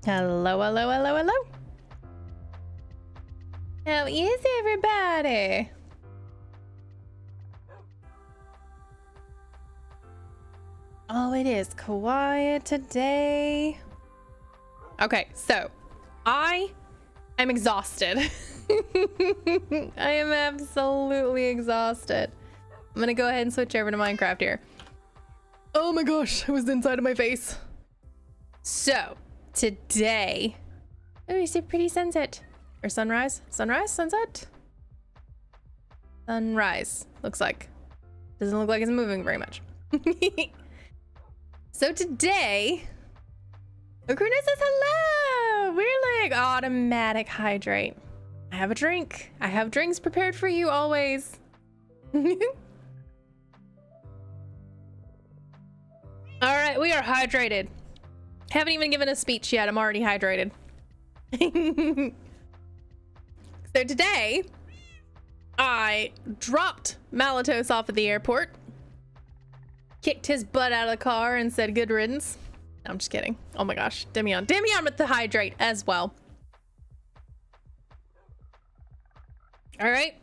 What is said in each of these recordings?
Hello, hello, hello, hello. How is everybody? Oh, it is quiet today. Okay, so I'm exhausted. I am absolutely exhausted. I'm gonna go ahead and switch over to Minecraft here. Oh my gosh, I was inside of my face. So today, oh, it's a pretty sunset or sunrise, sunset, sunrise. Looks like doesn't look like it's moving very much. So today, Ocarina says hello. We're like automatic hydrate. I have a drink. I have drinks prepared for you always. All right, we are hydrated. Haven't even given a speech yet. I'm already hydrated. So today, I dropped Malatos off at the airport, kicked his butt out of the car and said good riddance. I'm just kidding. Oh my gosh, Demion with the hydrate as well. All right,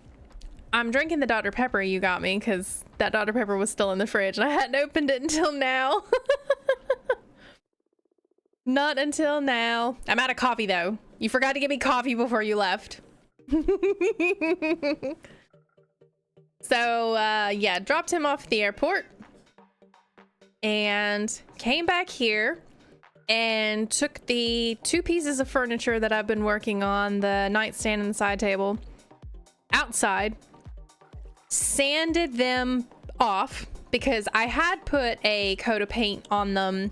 I'm drinking the Dr. Pepper you got me because that Dr. Pepper was still in the fridge and I hadn't opened it until now. Not until now. I'm out of coffee though. You forgot to give me coffee before you left. So yeah, dropped him off at the airport and came back here and took the 2 pieces of furniture that I've been working on, the nightstand and the side table, outside, sanded them off because I had put a coat of paint on them,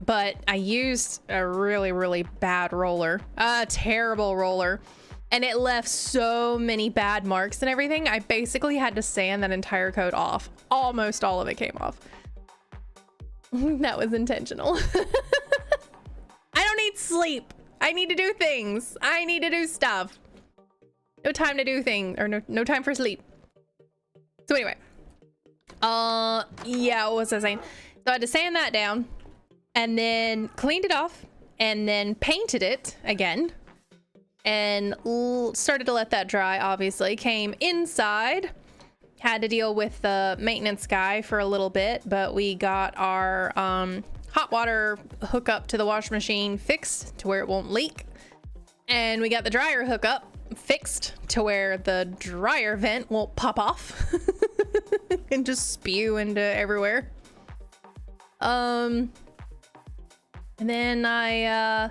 but I used a really bad roller, a terrible roller, and it left so many bad marks and everything. I basically had to sand that entire coat off. Almost all of it came off. That was intentional. I don't need sleep. I need to do things. I need to do stuff. No time to do things, or no time for sleep. So anyway, yeah, what was I saying? So I had to sand that down and then cleaned it off and then painted it again and started to let that dry. Obviously came inside, had to deal with the maintenance guy for a little bit, but we got our hot water hookup to the washing machine fixed to where it won't leak, and we got the dryer hookup fixed to where the dryer vent won't pop off and just spew into everywhere. And then I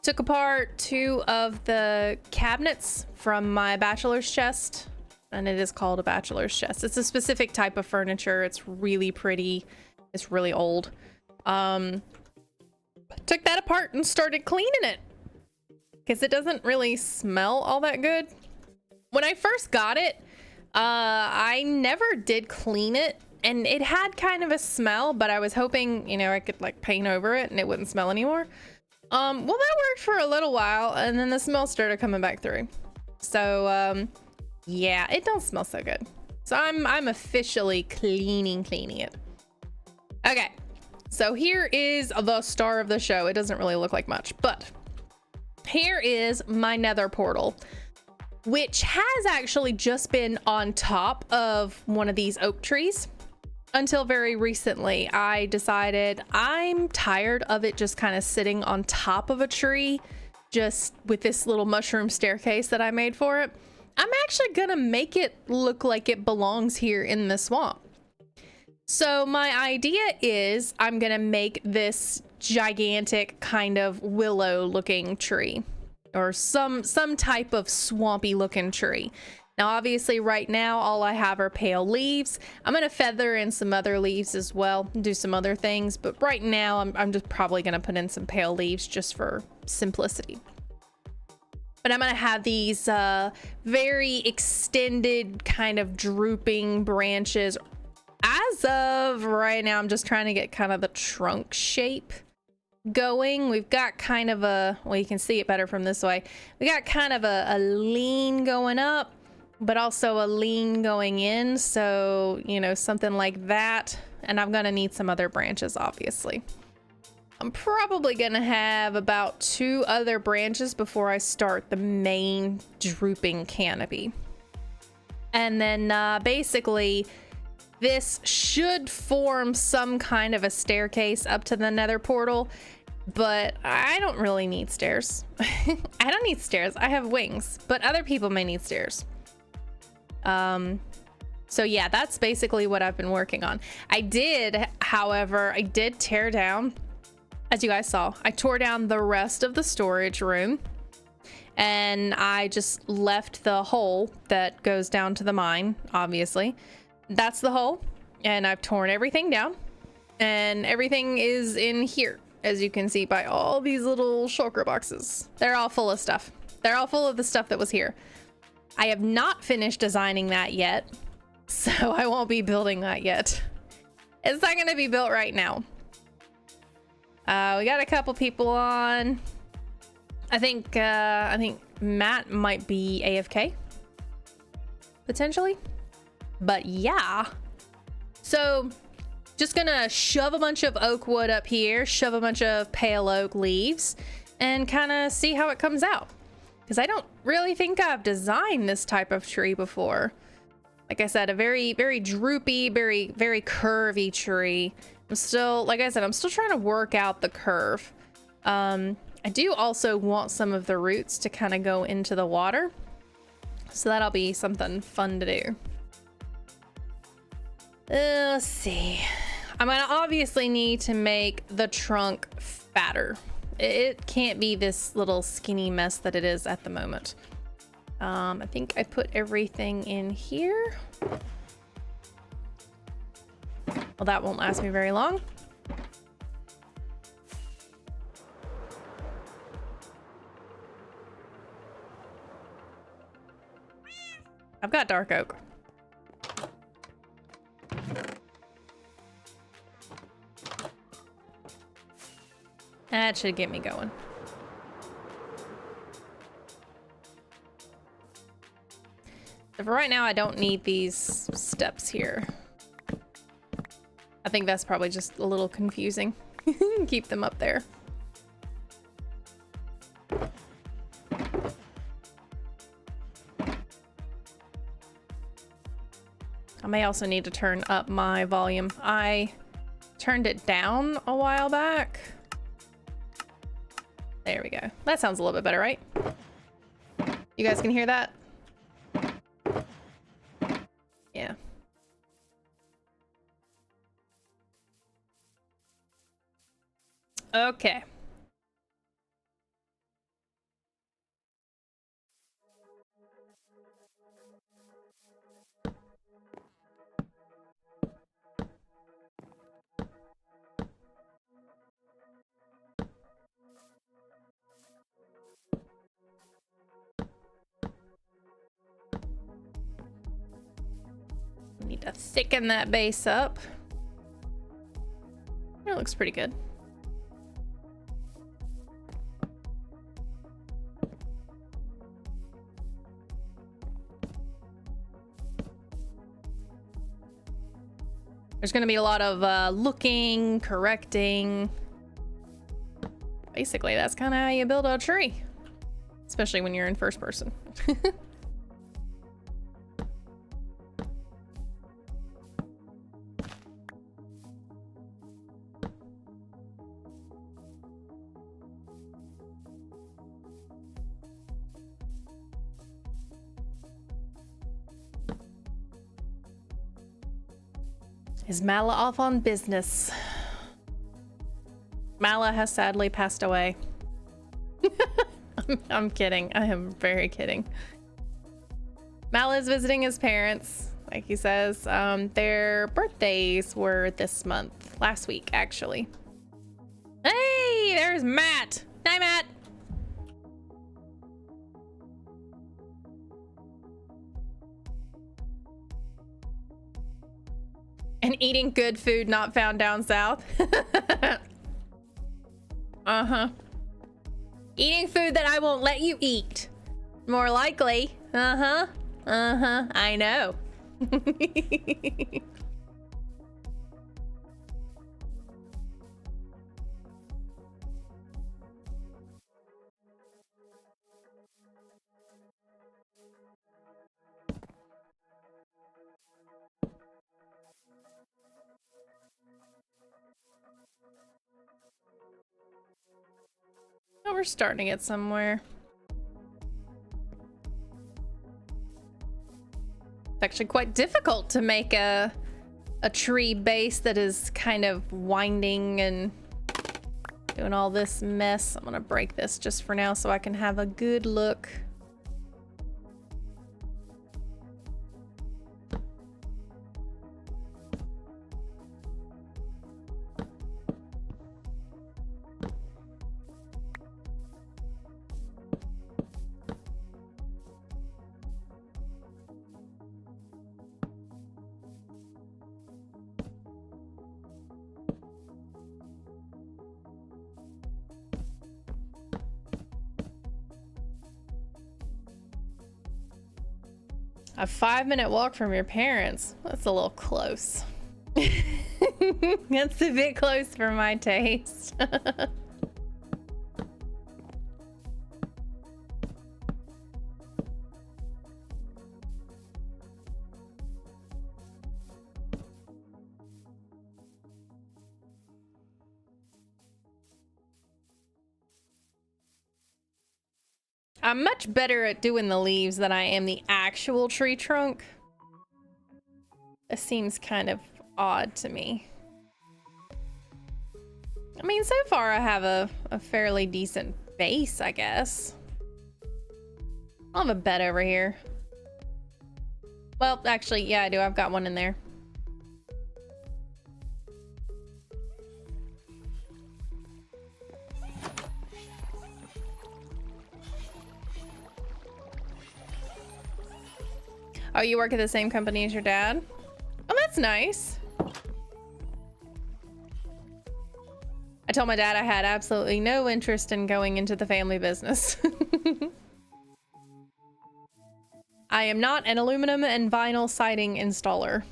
took apart 2 of the cabinets from my bachelor's chest, and it is called a bachelor's chest. It's a specific type of furniture. It's really pretty. It's really old. Took that apart and started cleaning it because it doesn't really smell all that good. When I first got it, I never did clean it, and it had kind of a smell, but I was hoping, you know, I could like paint over it and it wouldn't smell anymore. Well, that worked for a little while, and then the smell started coming back through. So yeah, it don't smell so good. So I'm officially cleaning it. Okay, so here is the star of the show. It doesn't really look like much, but here is my Nether Portal, which has actually just been on top of one of these oak trees until very recently. I decided I'm tired of it just kind of sitting on top of a tree, just with this little mushroom staircase that I made for it. I'm actually gonna make it look like it belongs here in the swamp. So my idea is I'm gonna make this gigantic kind of willow looking tree, or some type of swampy looking tree. Now obviously right now all I have are pale leaves. I'm gonna feather in some other leaves as well, do some other things, but right now I'm just probably gonna put in some pale leaves just for simplicity. But I'm gonna have these very extended kind of drooping branches. As of right now, I'm just trying to get kind of the trunk shape going. We've got kind of a, well, you can see it better from this way. We got kind of a lean going up, but also a lean going in. So, you know, something like that. And I'm gonna need some other branches, obviously. I'm probably gonna have about 2 other branches before I start the main drooping canopy. And then basically this should form some kind of a staircase up to the Nether Portal, but I don't really need stairs. I don't need stairs. I have wings, but other people may need stairs. So yeah, that's basically what I've been working on. However, I did tear down, as you guys saw, I tore down the rest of the storage room and I just left the hole that goes down to the mine, obviously. That's the hole, and I've torn everything down and everything is in here, as you can see by all these little shulker boxes. They're all full of stuff. They're all full of the stuff that was here. I have not finished designing that yet, so I won't be building that yet. It's not gonna be built right now. We got a couple people on. I think Matt might be AFK, potentially. But yeah, so just gonna shove a bunch of oak wood up here, shove a bunch of pale oak leaves, and kind of see how it comes out. Because I don't really think I've designed this type of tree before. Like I said, a very, very droopy, very, very curvy tree. I'm still, like I said, I'm still trying to work out the curve. I do also want some of the roots to kind of go into the water. So that'll be something fun to do. Let's see. I'm gonna obviously need to make the trunk fatter. It can't be this little skinny mess that it is at the moment. I think I put everything in here. Well, that won't last me very long. I've got dark oak. That should get me going. So for right now, I don't need these steps here. I think that's probably just a little confusing. Keep them up there. I may also need to turn up my volume. I turned it down a while back. There we go. That sounds a little bit better, right? You guys can hear that? Yeah. Okay. Need to thicken that base up. It looks pretty good. There's going to be a lot of looking, correcting. Basically, that's kind of how you build a tree, especially when you're in first person. Is Mala off on business? Mala has sadly passed away. I'm kidding. I am very kidding. Mala is visiting his parents, like he says. Their birthdays were this month, last week, actually. Hey, there's Matt. Hi, Matt. And eating good food not found down south. Uh-huh. Eating food that I won't let you eat. More likely. Uh-huh. Uh-huh. I know. Oh, we're starting it somewhere. It's actually quite difficult to make a tree base that is kind of winding and doing all this mess. I'm gonna break this just for now so I can have a good look. A 5-minute walk from your parents. That's a little close. That's a bit close for my taste. I'm much better at doing the leaves than I am the actual tree trunk. It seems kind of odd to me. I mean, so far I have a fairly decent base, I guess. I'll have a bed over here. Well, actually, yeah, I do. I've got one in there. Oh, you work at the same company as your dad? Oh, that's nice. I told my dad I had absolutely no interest in going into the family business. I am not an aluminum and vinyl siding installer.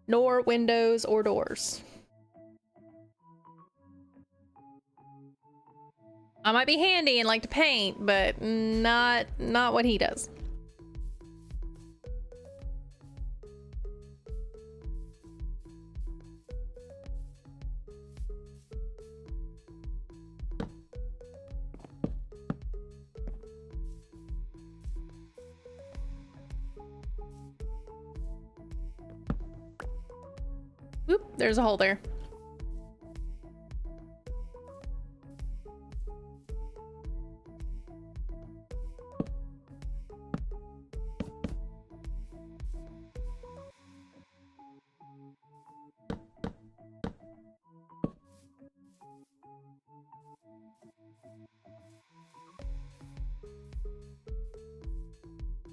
Nor windows or doors. I might be handy and like to paint, but not what he does. Whoop, there's a hole there.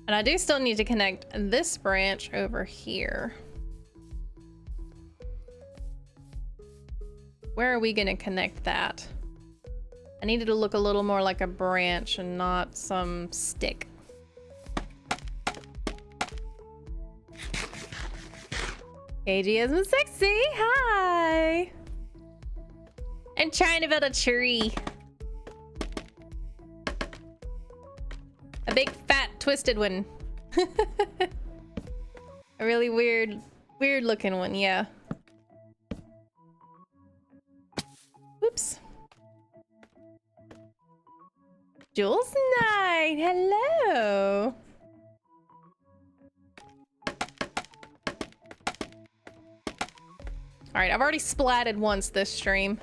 And I do still need to connect this branch over here. Where are we gonna connect that? I needed to look a little more like a branch and not some stick. AGism sexy, hi! I'm trying to build a tree. A big, fat, twisted one. A really weird looking one, yeah. Oops. Jules Knight, hello. All right, I've already splatted once this stream.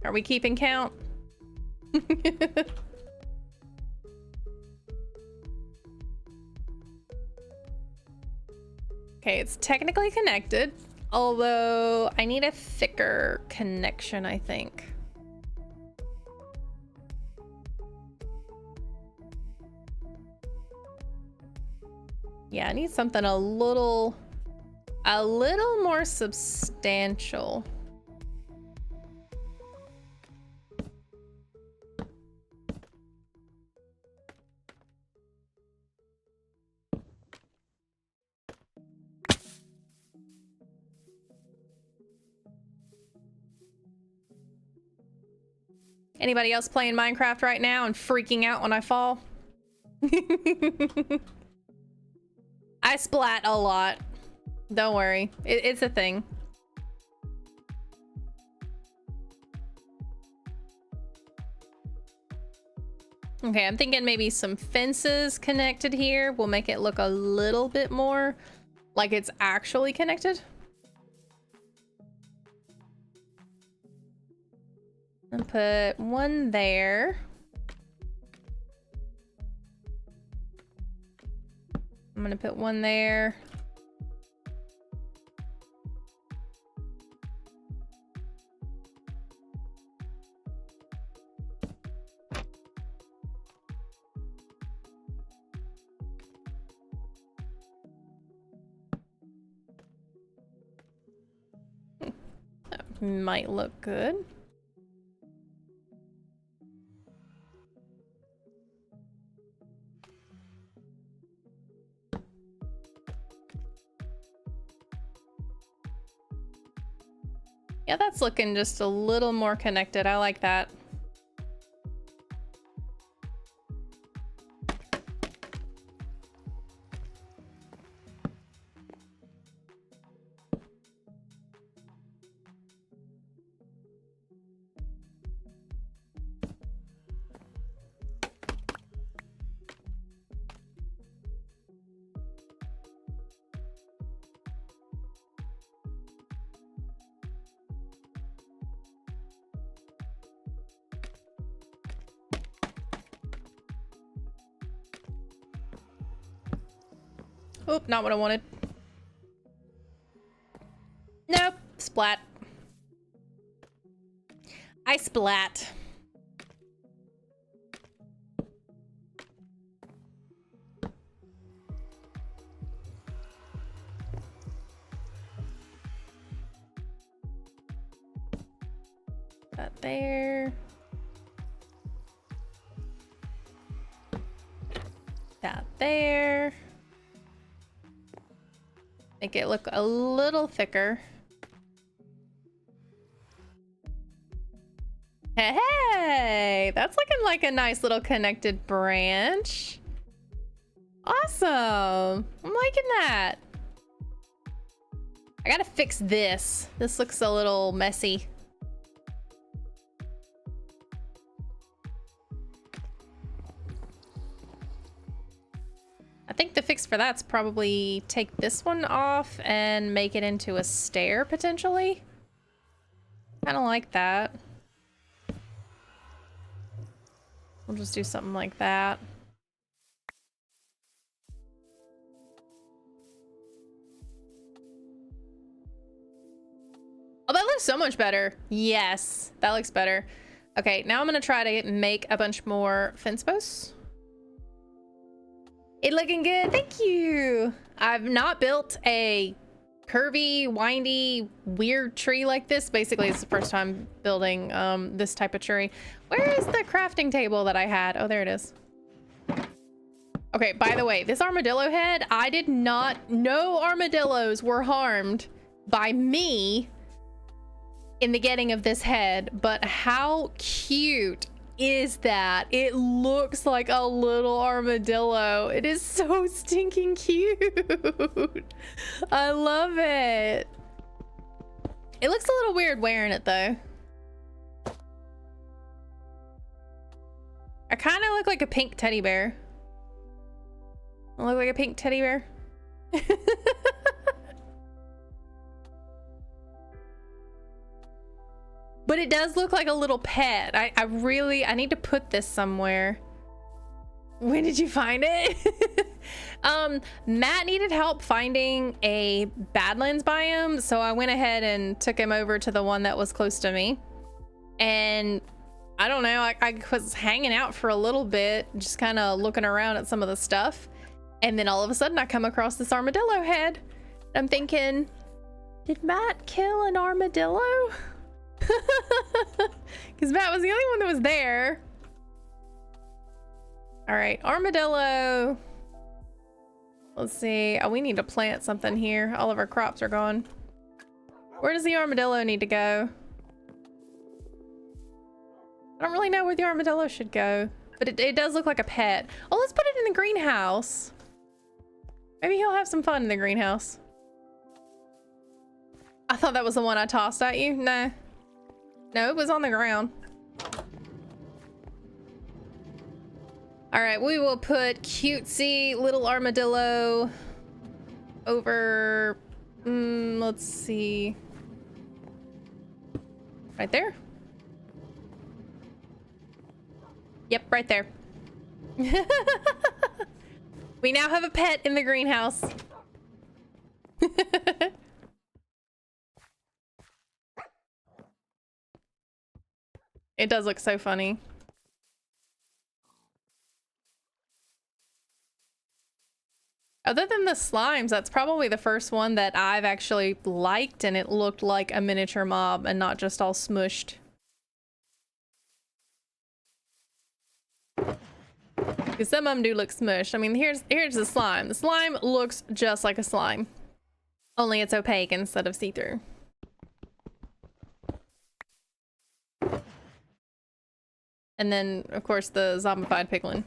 Are we keeping count? Okay, it's technically connected, although I need a thicker connection, I think. Yeah, I need something a little more substantial. Anybody else playing Minecraft right now and freaking out when I fall? I splat a lot. Don't worry. It's a thing. Okay, I'm thinking maybe some fences connected here will make it look a little bit more like it's actually connected. And put one there. I'm gonna put one there. That might look good. Yeah, that's looking just a little more connected. I like that. Oop, not what I wanted. Nope, splat. I splat. That there. That there. Make it look a little thicker. Hey, that's looking like a nice little connected branch. Awesome. I'm liking that. I gotta fix this. This looks a little messy. I think the fix for that's probably take this one off and make it into a stair potentially. Kind of like that. We'll just do something like that. Oh, that looks so much better. Yes, that looks better. Okay, now I'm gonna try to make a bunch more fence posts. It looking good, thank you. I've not built a curvy, windy, weird tree like this. Basically, it's the first time building this type of tree. Where is the crafting table that I had? Oh, there it is. Okay, by the way, this armadillo head, I did not know armadillos were harmed by me in the getting of this head, but how cute is that? It looks like a little armadillo. It is so stinking cute. I love it. It looks a little weird wearing it though. I kind of look like a pink teddy bear. I look like a pink teddy bear. But it does look like a little pet. I need to put this somewhere. When did you find it? Matt needed help finding a Badlands biome, so I went ahead and took him over to the one that was close to me. And I don't know, I was hanging out for a little bit, just kind of looking around at some of the stuff. And then all of a sudden I come across this armadillo head. I'm thinking, did Matt kill an armadillo? Because Matt was the only one that was there. All right, armadillo. Let's see. Oh, we need to plant something here. All of our crops are gone. Where does the armadillo need to go? I don't really know where the armadillo should go, but it does look like a pet. Oh, let's put it in the greenhouse. Maybe he'll have some fun in the greenhouse. I thought that was the one I tossed at you. No. No, it was on the ground. All right, we will put cutesy little armadillo over, let's see, right there. Yep, right there. We now have a pet in the greenhouse. It does look so funny. Other than the slimes, that's probably the first one that I've actually liked, and it looked like a miniature mob and not just all smushed. Because some of them do look smushed. I mean, here's the slime. The slime looks just like a slime, only it's opaque instead of see-through. And then, of course, the zombified piglin.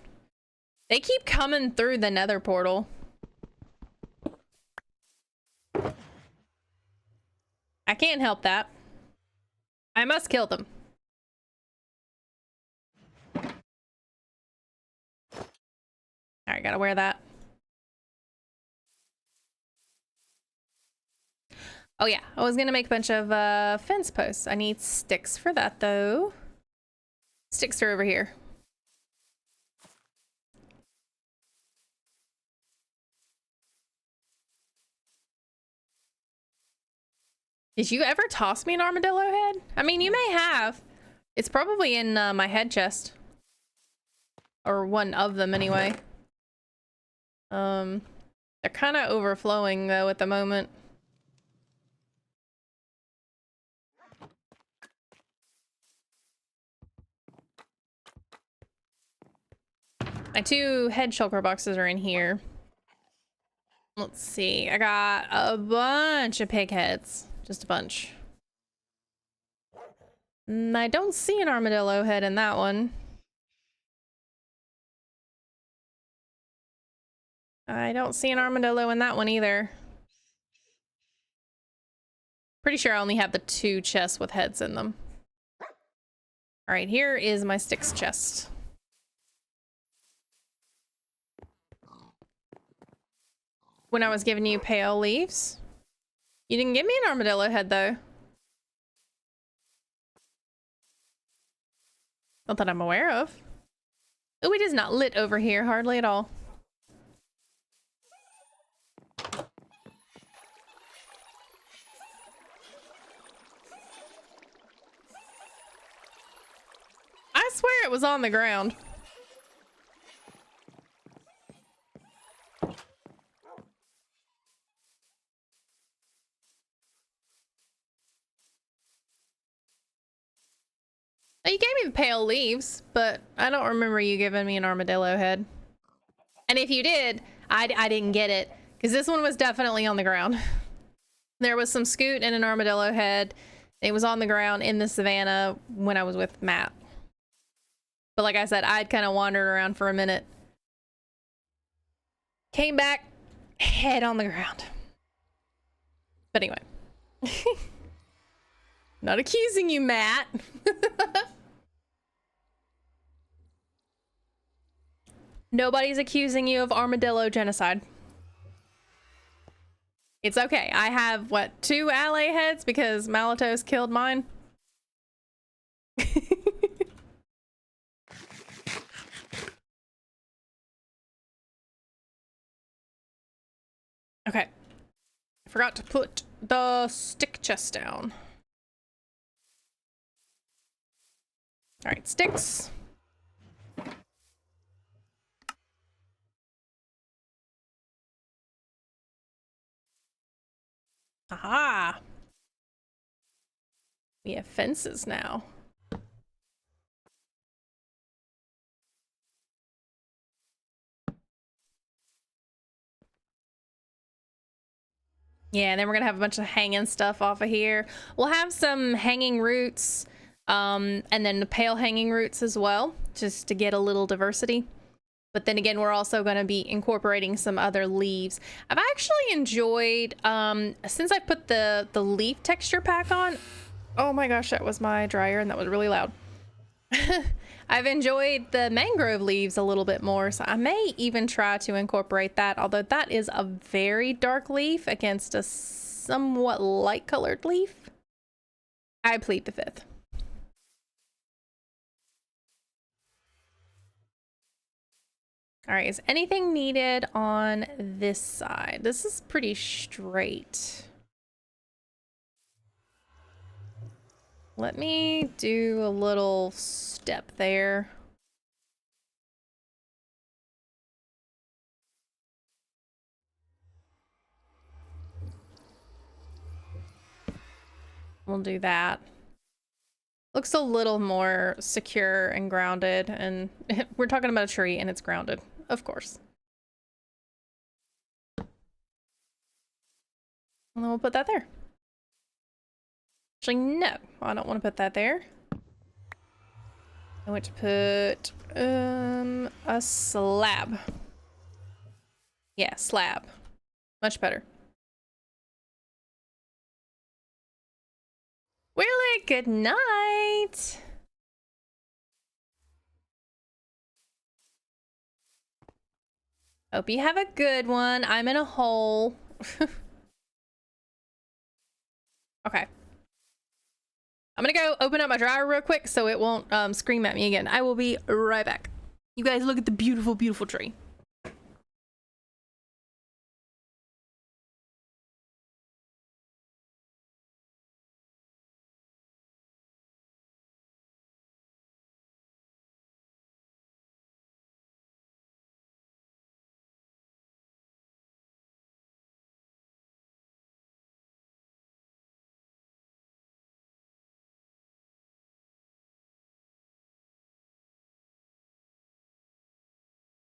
They keep coming through the Nether Portal. I can't help that. I must kill them. Alright, gotta wear that. Oh yeah, I was gonna make a bunch of fence posts. I need sticks for that though. Sticks are over here. Did you ever toss me an armadillo head? I mean, you may have. It's probably in my head chest. Or one of them anyway. They're kind of overflowing though at the moment. My 2 head shulker boxes are in here. Let's see. I got a bunch of pig heads. Just a bunch. I don't see an armadillo head in that one. I don't see an armadillo in that one either. Pretty sure I only have the 2 chests with heads in them. All right, here is my sticks chest. When I was giving you pale leaves. You didn't give me an armadillo head though. Not that I'm aware of. Oh, it is not lit over here hardly at all. I swear it was on the ground. You gave me the pale leaves, but I don't remember you giving me an armadillo head. And if you did, I didn't get it, because this one was definitely on the ground. There was some scoot and an armadillo head. It was on the ground in the savannah when I was with Matt. But like I said, I'd kind of wandered around for a minute. Came back, head on the ground. But anyway. Not accusing you, Matt. Nobody's accusing you of armadillo genocide. It's okay. I have, what, 2 ally heads because Malatos killed mine? Okay. I forgot to put the stick chest down. All right, sticks. Aha! We have fences now. Yeah, and then we're gonna have a bunch of hanging stuff off of here. We'll have some hanging roots, and then the pale hanging roots as well, just to get a little diversity. But then again, we're also going to be incorporating some other leaves. I've actually enjoyed, since I put the leaf texture pack on. Oh my gosh, that was my dryer and that was really loud. I've I've enjoyed the mangrove leaves a little bit more, so I may even try to incorporate that, although that is a very dark leaf against a somewhat light colored leaf. I plead the fifth. All right, is anything needed on this side? This is pretty straight. Let me do a little step there. We'll do that. Looks a little more secure and grounded, and we're talking about a tree and it's grounded, of course. And then we'll put that there. Actually, no, I don't want to put that there. I want to put a slab. Yeah, slab. Much better. Willie, good night. Hope you have a good one. I'm in a hole. Okay. I'm gonna go open up my dryer real quick so it won't scream at me again. I will be right back. You guys look at the beautiful, beautiful tree.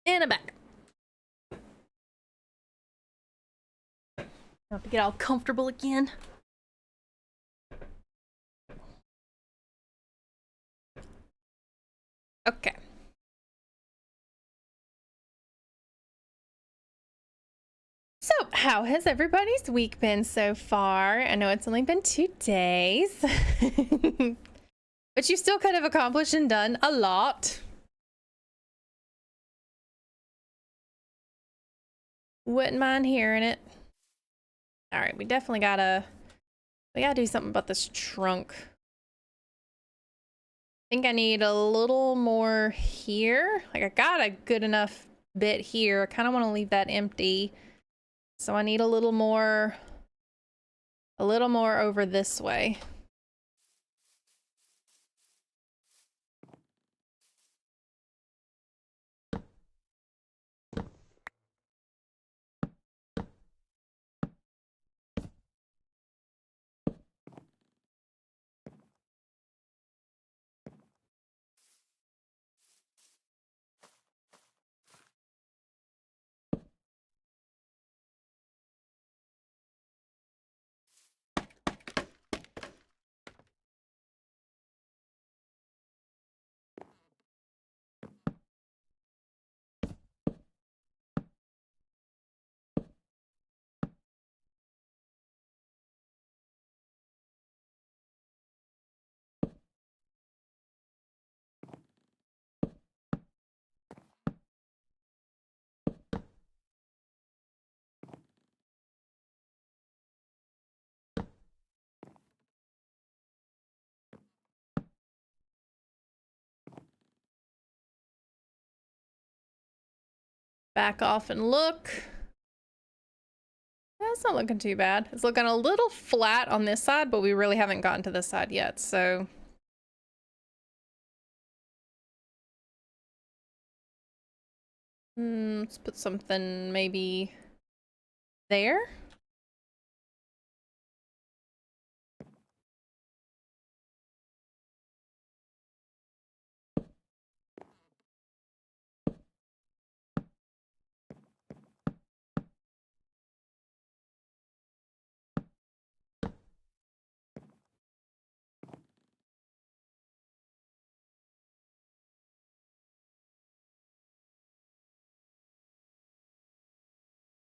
And I'm back. I have to get all comfortable again. Okay. So, how has everybody's week been so far? I know it's only been 2 days, but you still could have accomplished and done a lot. Wouldn't mind hearing it. All right, we gotta do something about this trunk. I think I need a little more here. Like, I got a good enough bit here. I kind of want to leave that empty. So I need a little more over this way. Back off and look. That's not looking too bad. It's looking a little flat on this side, but we really haven't gotten to this side yet, so. Let's put something maybe there.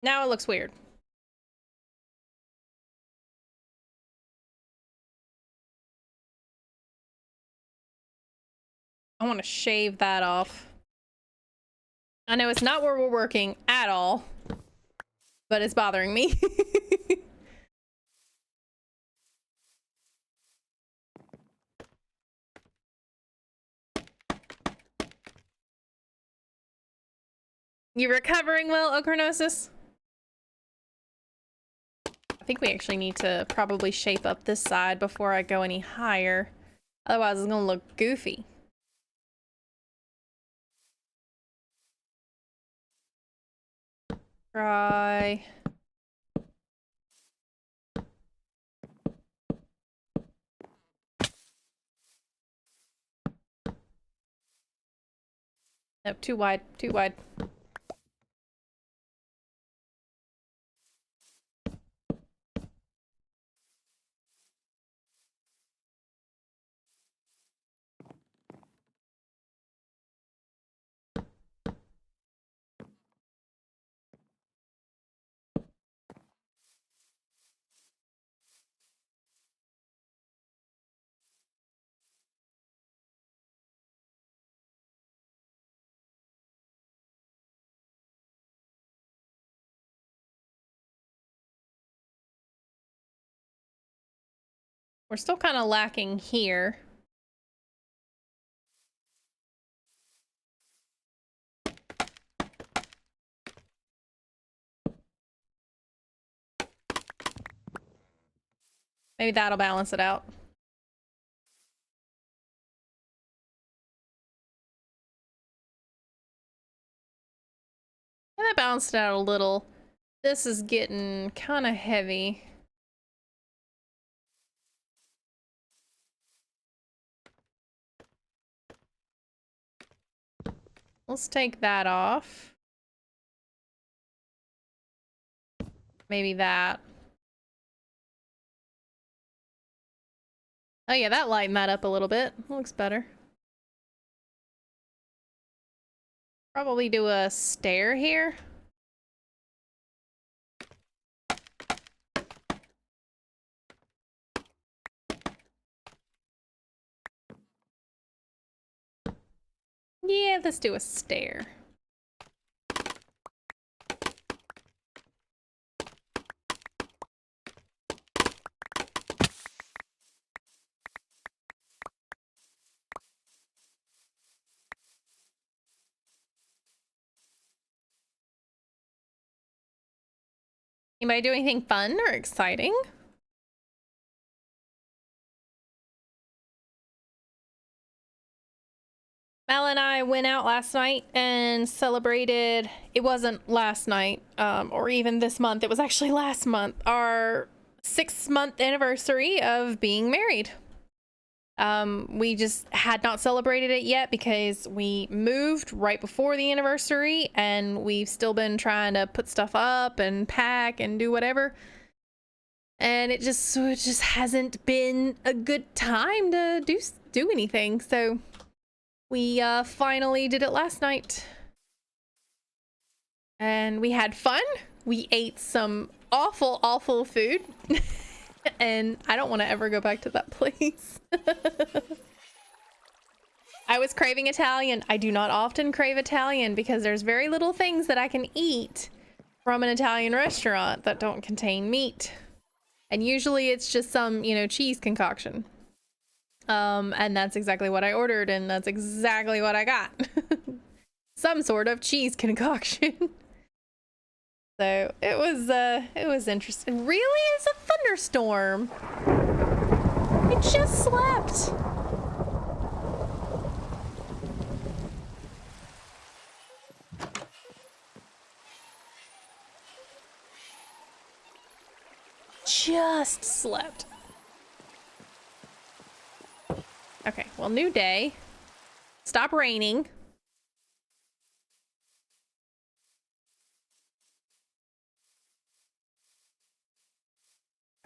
Now it looks weird. I want to shave that off. I know it's not where we're working at all, but it's bothering me. You recovering well, Ochronosis? I think we actually need to probably shape up this side before I go any higher. Otherwise, it's gonna look goofy. Try. Nope, too wide, too wide. We're still kind of lacking here. Maybe that'll balance it out. Yeah, that balanced it out a little. This is getting kind of heavy. Let's take that off. Maybe that. Oh yeah, that lightened that up a little bit. Looks better. Probably do a stair here. Yeah, let's do a stair. Anybody do anything fun or exciting? Mal and I went out last night and celebrated, it wasn't last night, or even this month, it was actually last month, our 6-month anniversary of being married. We just had not celebrated it yet because we moved right before the anniversary and we've still been trying to put stuff up and pack and do whatever. And it just hasn't been a good time to do anything. So we finally did it last night. And we had fun. We ate some awful, awful food. And I don't want to ever go back to that place. I was craving Italian. I do not often crave Italian because there's very little things that I can eat from an Italian restaurant that don't contain meat. And usually it's just some, you know, cheese concoction. And that's exactly what I ordered, and that's exactly what I got. Some sort of cheese concoction. So it was interesting. Really? It's a thunderstorm. I just slept. Just slept. Okay, well, new day. Stop raining.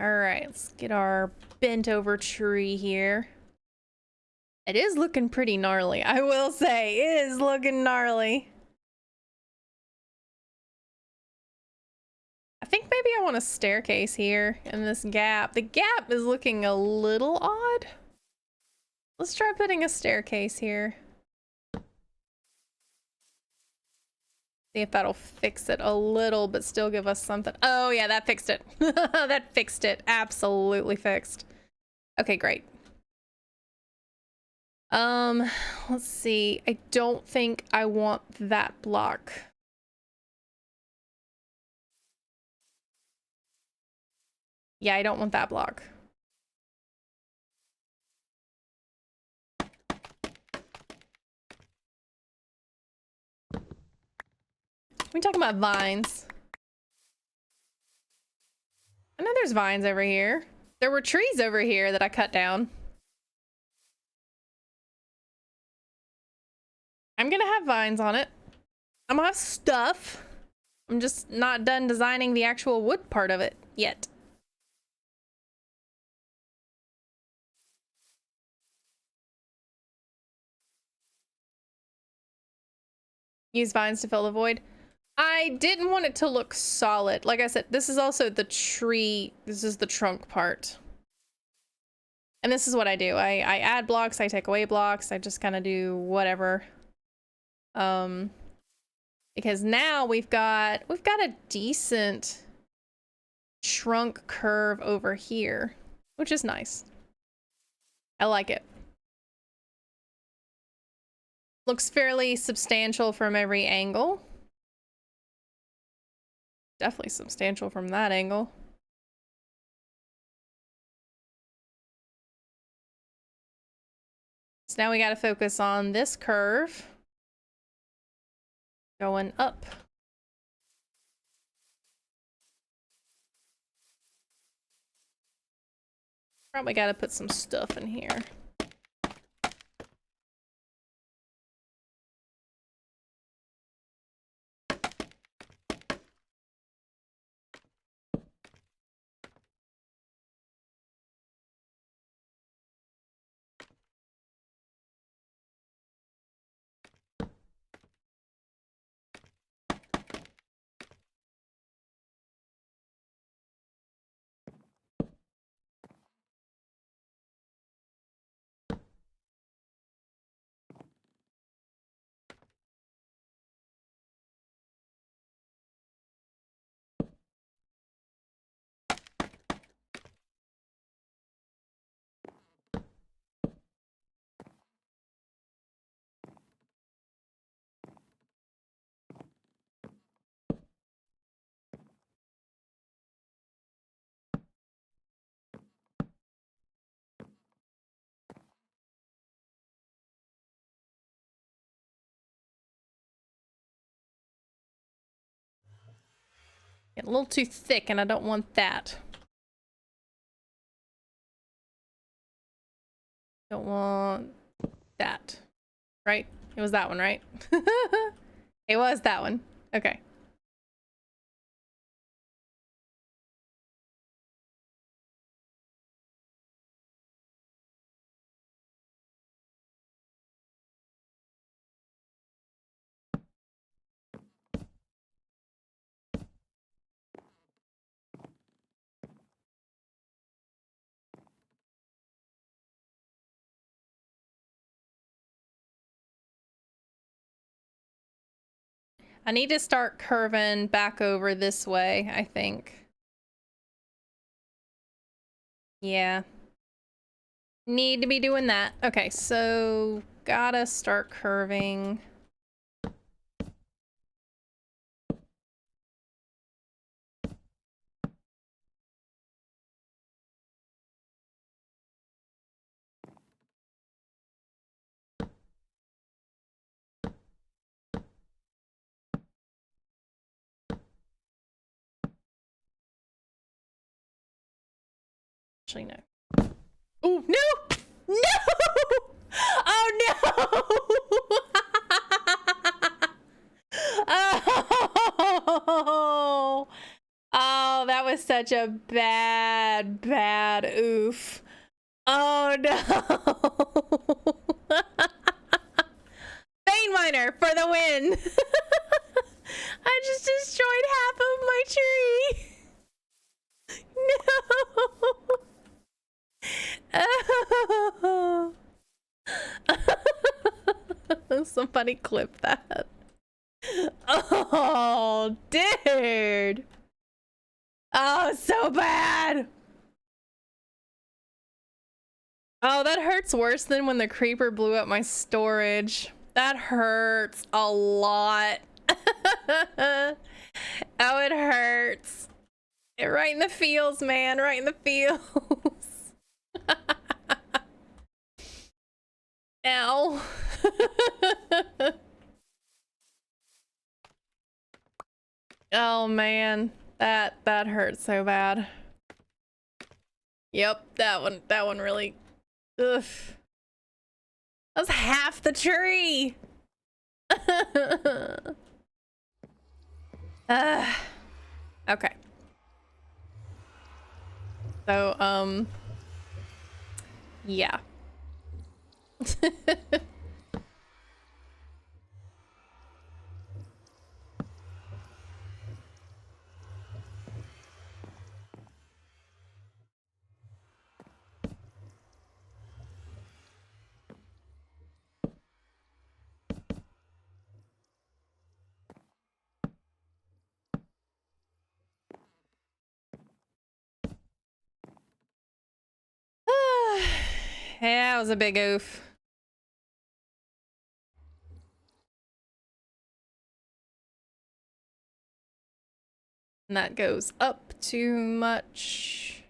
All right, let's get our bent over tree here. It is looking pretty gnarly, I will say. It is looking gnarly. I think maybe I want a staircase here in this gap. The gap is looking a little odd. Let's try putting a staircase here. See if that'll fix it a little, but still give us something. Oh yeah, that fixed it. That fixed it. Absolutely fixed. Okay, great. Let's see. I don't think I want that block. Yeah, I don't want that block. We talking about vines. I know there's vines over here. There were trees over here that I cut down. I'm gonna have vines on it. I'm gonna have stuff. I'm just not done designing the actual wood part of it yet. Use vines to fill the void. I didn't want it to look solid. Like I said, this is also the tree. This is the trunk part. And this is what I do. I add blocks, I take away blocks, I just kind of do whatever. Because now we've got a decent trunk curve over here, which is nice. I like it. Looks fairly substantial from every angle. Definitely substantial from that angle. So now we got to focus on this curve going up. Probably got to put some stuff in here. Getting a little too thick and I don't want that. Don't want that. Right? It was that one, right? It was that one. Okay. I need to start curving back over this way, I think. Yeah. Need to be doing that. Okay, so gotta start curving. Actually, no. Oh, no! No! Oh, no! Oh! Oh, that was such a bad oof. Oh, no! Vein miner for the win! I just destroyed half of my tree! No! Oh. Somebody clip that. Oh. Oh, dude. Oh, so bad. Oh, that hurts worse than when the creeper blew up my storage. That hurts a lot. Oh, it hurts. Right in the feels, man. Right in the feels. Ow. Oh man, that hurts so bad. Yep, that one really. Ugh. That's half the tree. Okay. So yeah. Yeah, it was a big oof. And that goes up too much.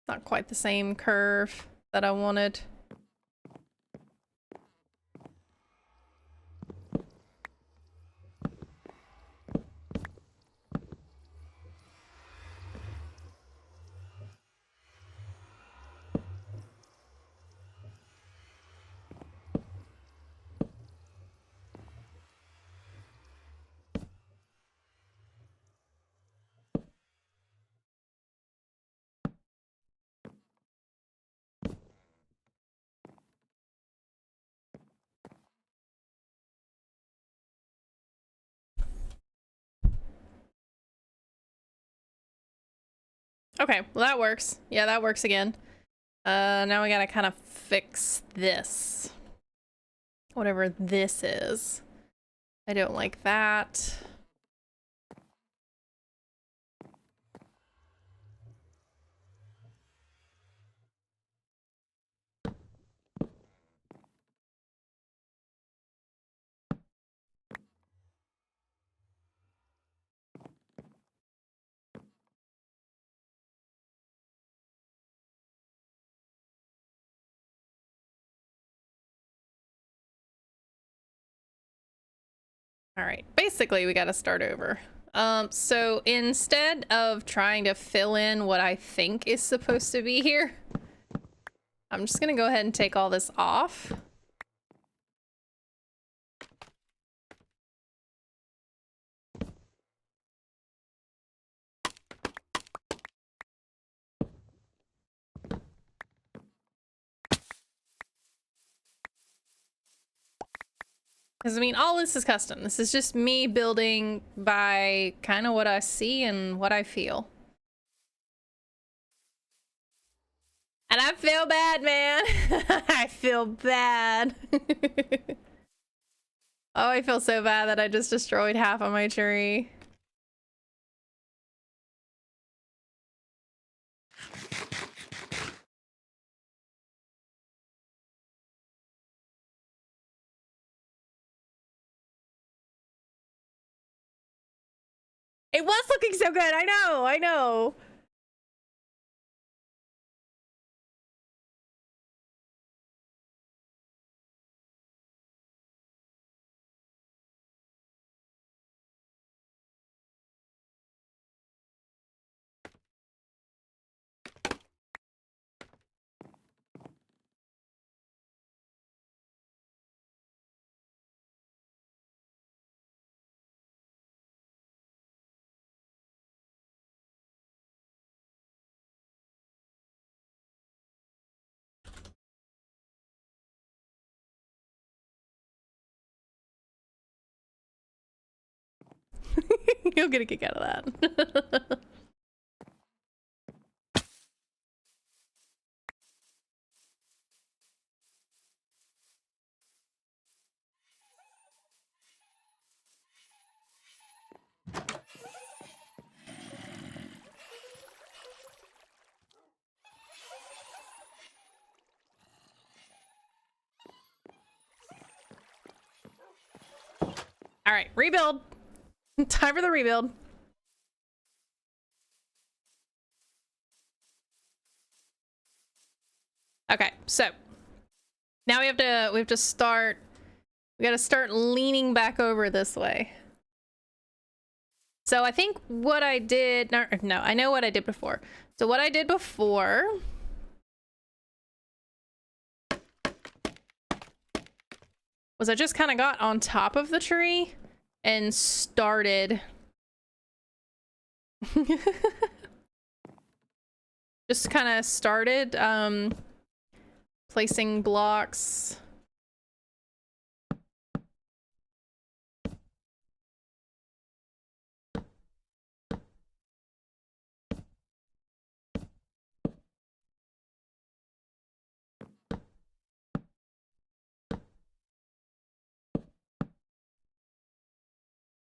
Not quite the same curve that I wanted. Okay, well that works. Yeah, that works again. Now we gotta kind of fix this. Whatever this is. I don't like that. All right, basically we got to start over. So instead of trying to fill in what I think is supposed to be here, I'm just gonna go ahead and take all this off. Because I mean, all this is custom. This is just me building by kind of what I see and what I feel. And I feel bad, man. I feel bad. Oh, I feel so bad that I just destroyed half of my tree. It was looking so good. I know. I know. You'll get a kick out of that. All right, rebuild. Time for the rebuild. Okay, so now we have to start. We got to start leaning back over this way. So I think what I did, no, I know what I did before. So what I did before was I just kind of got on top of the tree and started just kind of started placing blocks.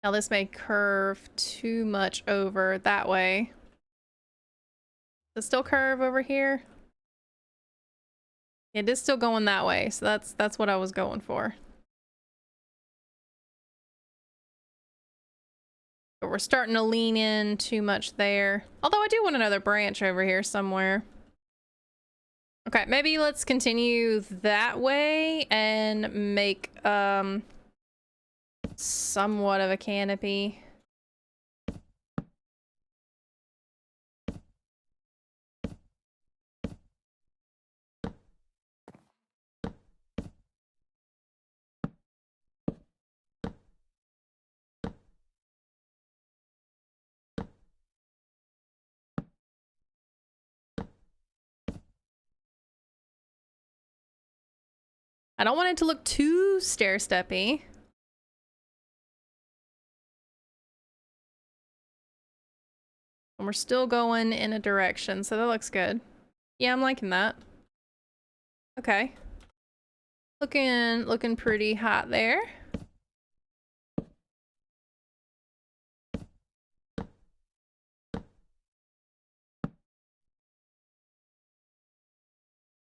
Now this may curve too much over that way. Does it still curve over here? It is still going that way, so that's what I was going for. But we're starting to lean in too much there. Although I do want another branch over here somewhere. Okay, maybe let's continue that way and make somewhat of a canopy. I don't want it to look too stair-steppy. And we're still going in a direction, so that looks good. Yeah, I'm liking that. Okay. Looking pretty hot there.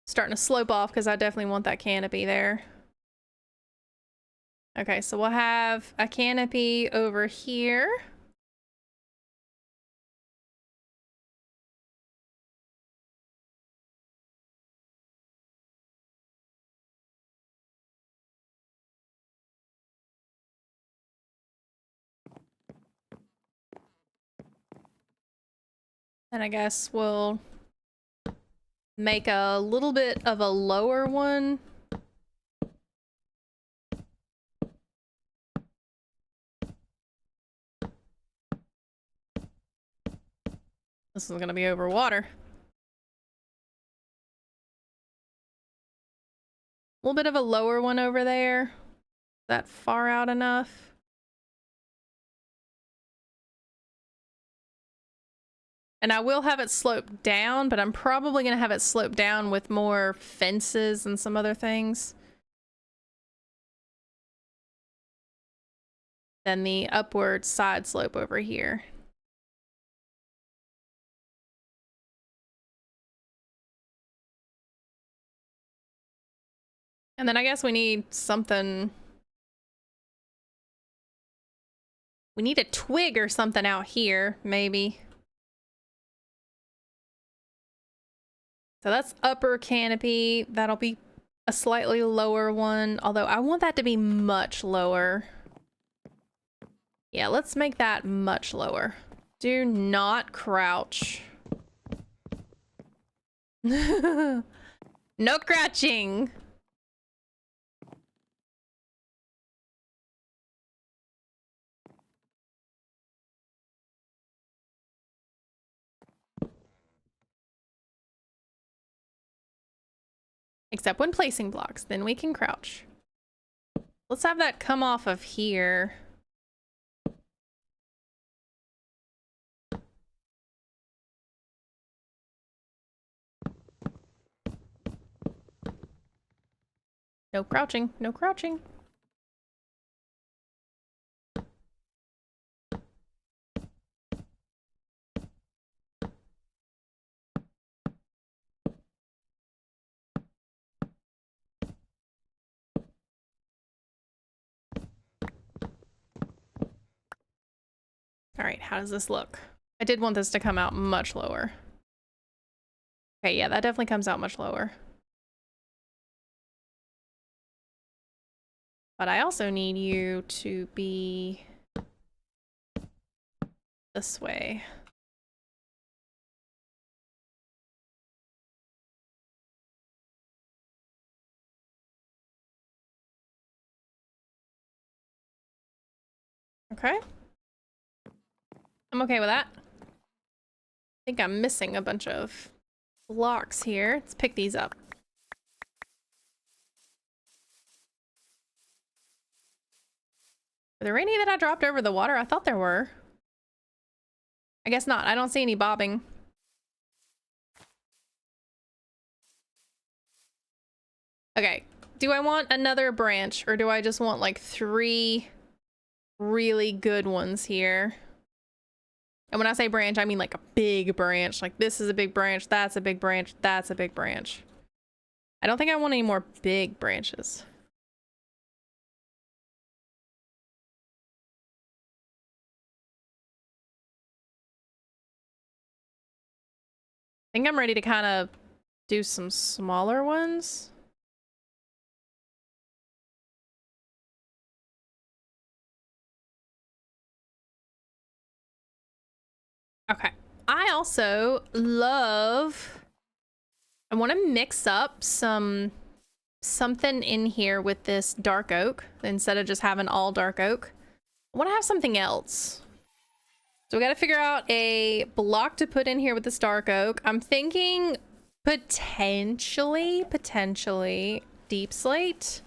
Starting to slope off because I definitely want that canopy there. Okay, so we'll have a canopy over here. And I guess we'll make a little bit of a lower one. This is gonna be over water. A little bit of a lower one over there. Is that far out enough? And I will have it sloped down, but I'm probably gonna have it sloped down with more fences and some other things than the upward side slope over here. And then I guess we need something. We need a twig or something out here, maybe. So that's upper canopy. That'll be a slightly lower one, although I want that to be much lower. Yeah, let's make that much lower. Do not crouch. No crouching. Except when placing blocks, then we can crouch. Let's have that come off of here. No crouching, no crouching. All right, how does this look? I did want this to come out much lower. Okay, yeah, that definitely comes out much lower. But I also need you to be this way. Okay. I'm okay with that. I think I'm missing a bunch of blocks here. Let's pick these up. Are there any that I dropped over the water? I thought there were. I guess not. I don't see any bobbing. Okay. Do I want another branch or do I just want like 3 really good ones here? And when I say branch, I mean like a big branch. Like this is a big branch, that's a big branch, that's a big branch. I don't think I want any more big branches. I think I'm ready to kind of do some smaller ones. Okay. I also love... I want to mix up something in here with this dark oak instead of just having all dark oak. I want to have something else. So we got to figure out a block to put in here with this dark oak. I'm thinking potentially deep slate,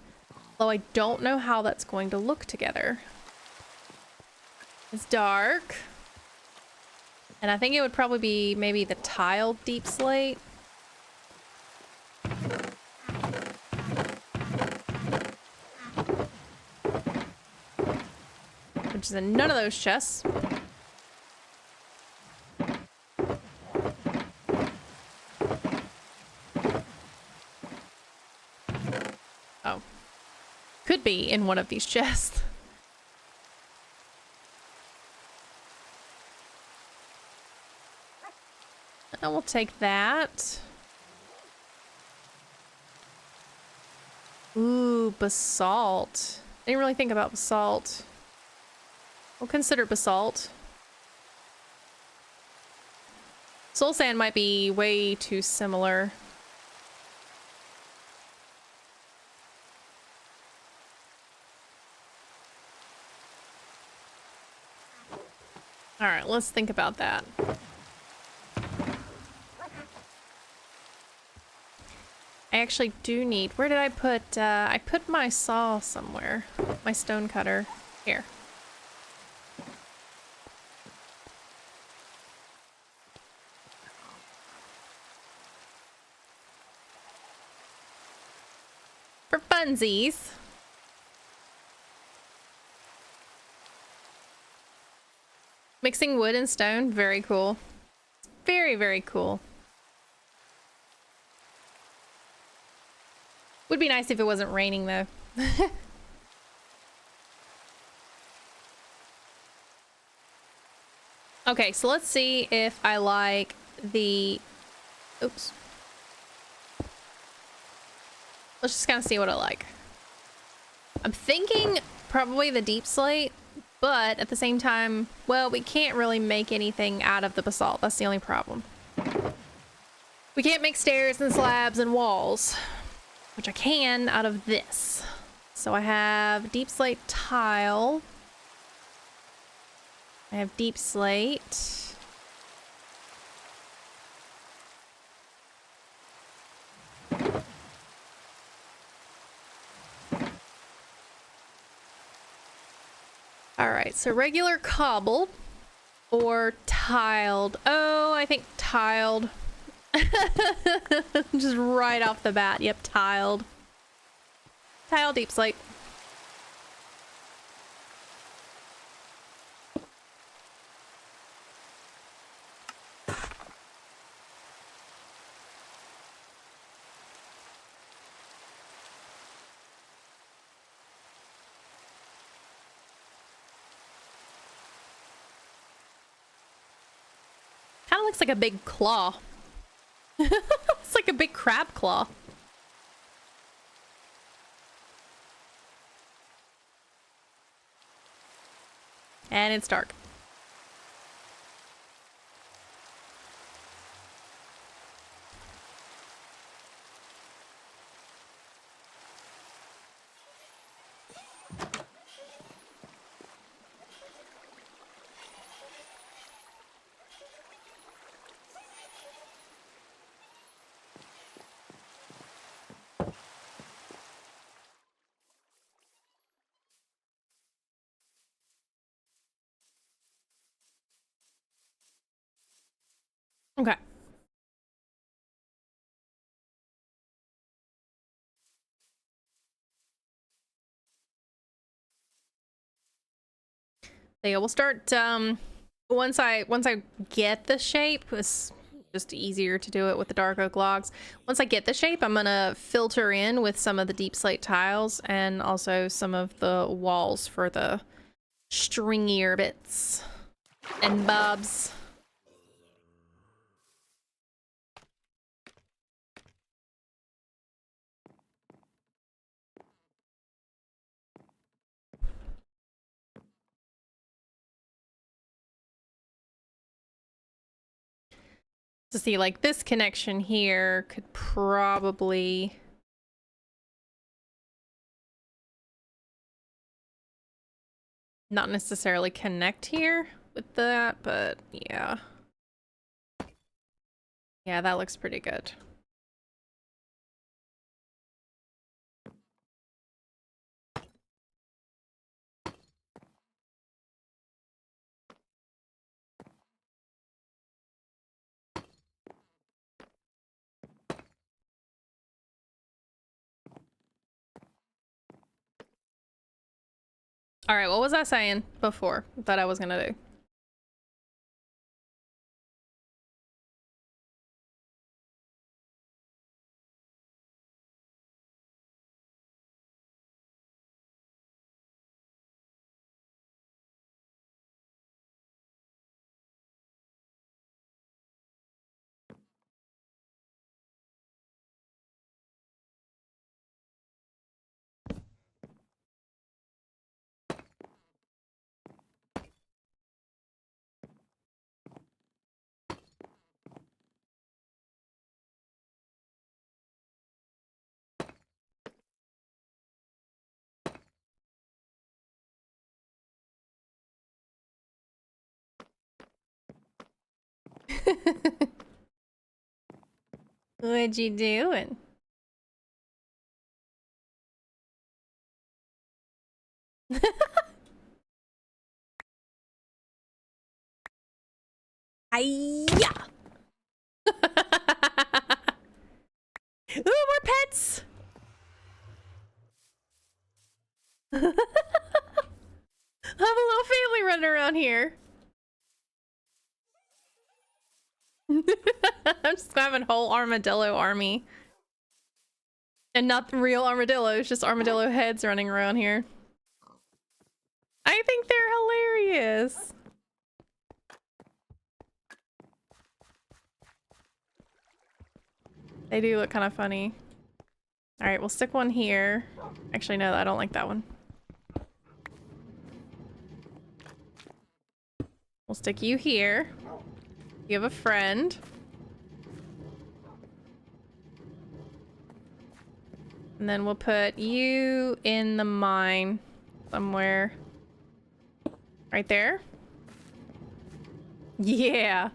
though I don't know how that's going to look together. It's dark. And I think it would probably be maybe the tiled deep slate. Which is in none of those chests. Oh. Could be in one of these chests. I will take that. Ooh, basalt. I didn't really think about basalt. We'll consider basalt. Soul sand might be way too similar. All right, let's think about that. I actually do need... Where did I put... I put my saw somewhere. My stone cutter. Here. For funsies. Mixing wood and stone. Very cool. Very, very cool. Would be nice if it wasn't raining, though. Okay, so let's see if I like the... Oops. Let's just kind of see what I like. I'm thinking probably the deep slate, but at the same time, well, we can't really make anything out of the basalt. That's the only problem. We can't make stairs and slabs and walls, which I can out of this. So I have deep slate tile. I have deep slate. All right, so regular cobbled or tiled. Oh, I think tiled. Just right off the bat. Yep, tiled. Tile deep slate. kind of looks like a big claw. It's like a big crab claw. And it's dark. Okay. Yeah, we'll start once I get the shape. It's just easier to do it with the dark oak logs. Once I get the shape, I'm gonna filter in with some of the deep slate tiles and also some of the walls for the stringier bits and bobs. To see, like, this connection here could probably not necessarily connect here with that, but yeah. Yeah, that looks pretty good. All right, what was I saying before that I was gonna do? What you doing? Hiya! Ooh, more pets! I have a little family running around here. I'm just having a whole armadillo army. And not the real armadillos, just armadillo heads running around here. I think they're hilarious. They do look kind of funny. All right, we'll stick one here. Actually, no, I don't like that one. We'll stick you here. You have a friend. And then we'll put you in the mine somewhere. Right there. Yeah.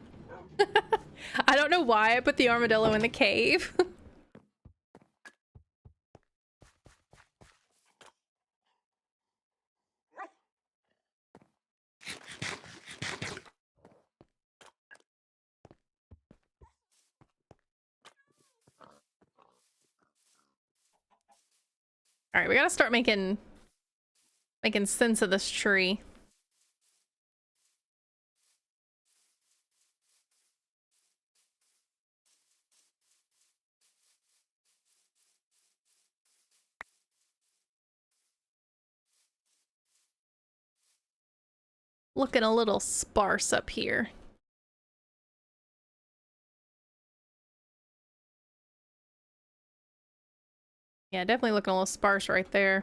I don't know why I put the armadillo in the cave. All right, we gotta start making sense of this tree. Looking a little sparse up here. Yeah, definitely looking a little sparse right there.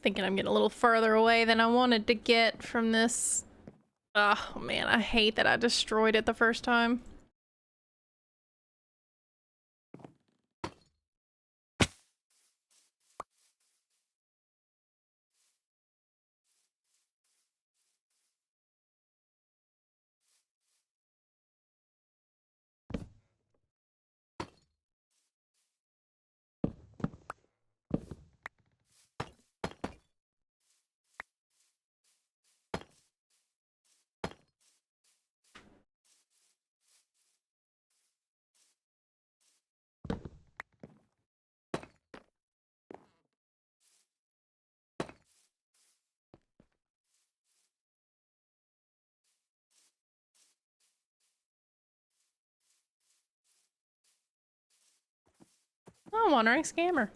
Thinking I'm getting a little further away than I wanted to get from this. Oh man, I hate that I destroyed it the first time. Oh, wandering scammer.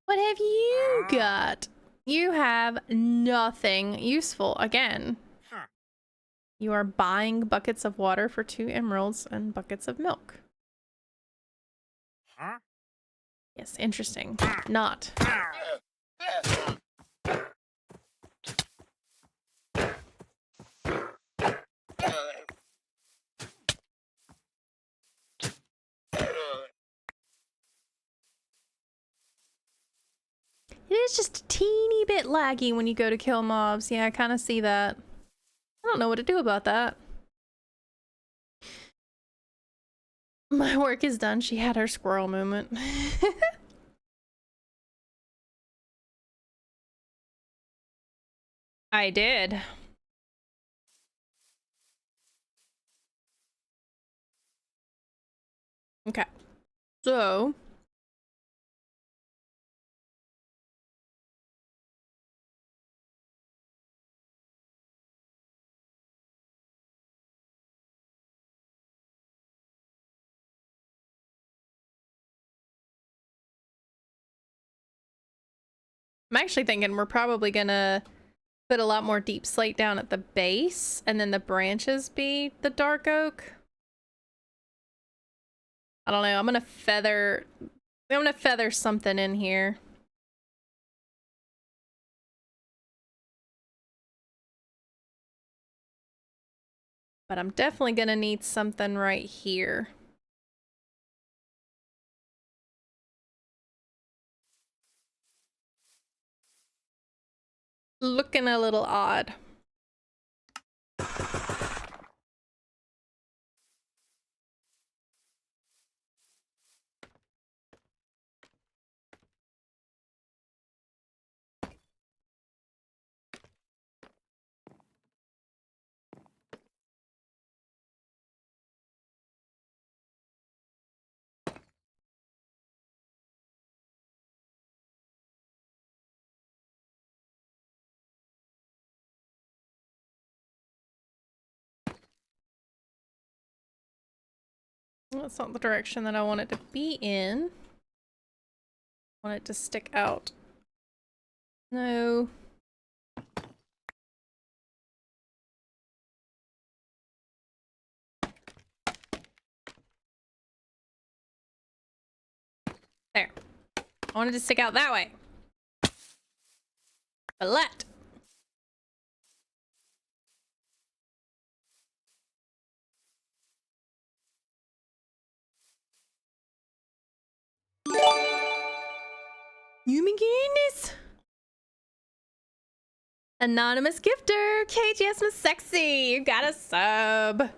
What have you got? You have nothing useful again. You are buying buckets of water for 2 emeralds and buckets of milk. Yes, interesting. Not. It is just a teeny bit laggy when you go to kill mobs. Yeah, I kind of see that. I don't know what to do about that. My work is done. She had her squirrel moment. I did. Okay. So, I'm actually thinking we're probably gonna put a lot more deep slate down at the base and then the branches be the dark oak. I don't know. I'm gonna feather something in here. But I'm definitely gonna need something right here. Looking a little odd. That's not the direction that I want it to be in. I want it to stick out. No. There. I wanted to stick out that way. But let. You my goodness. Anonymous gifter, KGS Miss Sexy, you got a sub.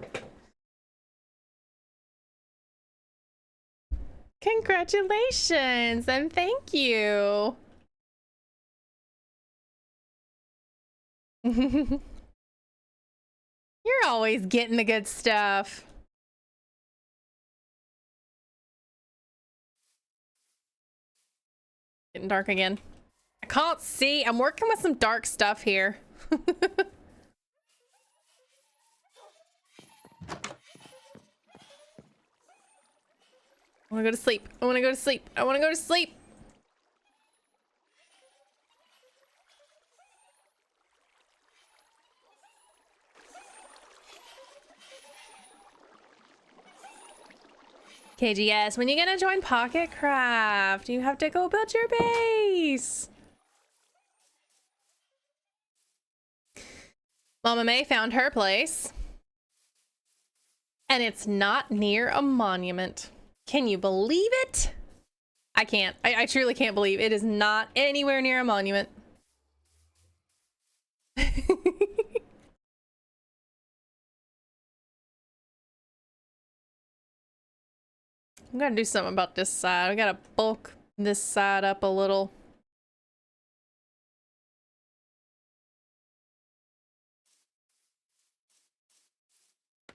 Congratulations and thank you. You're always getting the good stuff. Getting dark again. I can't see. I'm working with some dark stuff here. I want to go to sleep. I want to go to sleep. I want to go to sleep. KGS, when you gonna join Pocket Craft? You have to go build your base. Mama May found her place. And it's not near a monument. Can you believe it? I can't. I truly can't believe it is not anywhere near a monument. I'm gonna do something about this side. I gotta bulk this side up a little.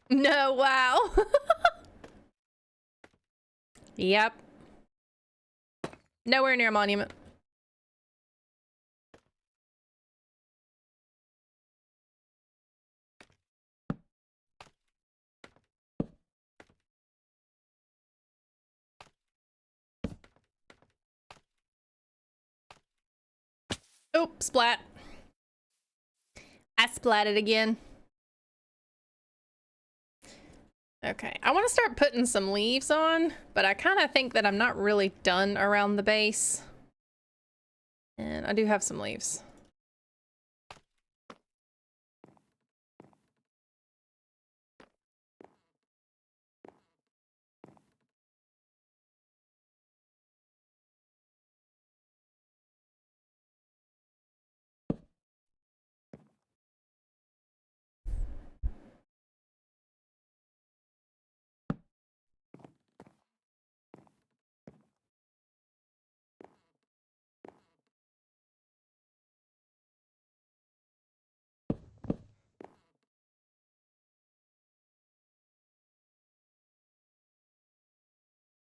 No, wow. Yep. Nowhere near a monument. Oop, splat. I splatted again. Okay, I want to start putting some leaves on, but I kind of think that I'm not really done around the base. And I do have some leaves.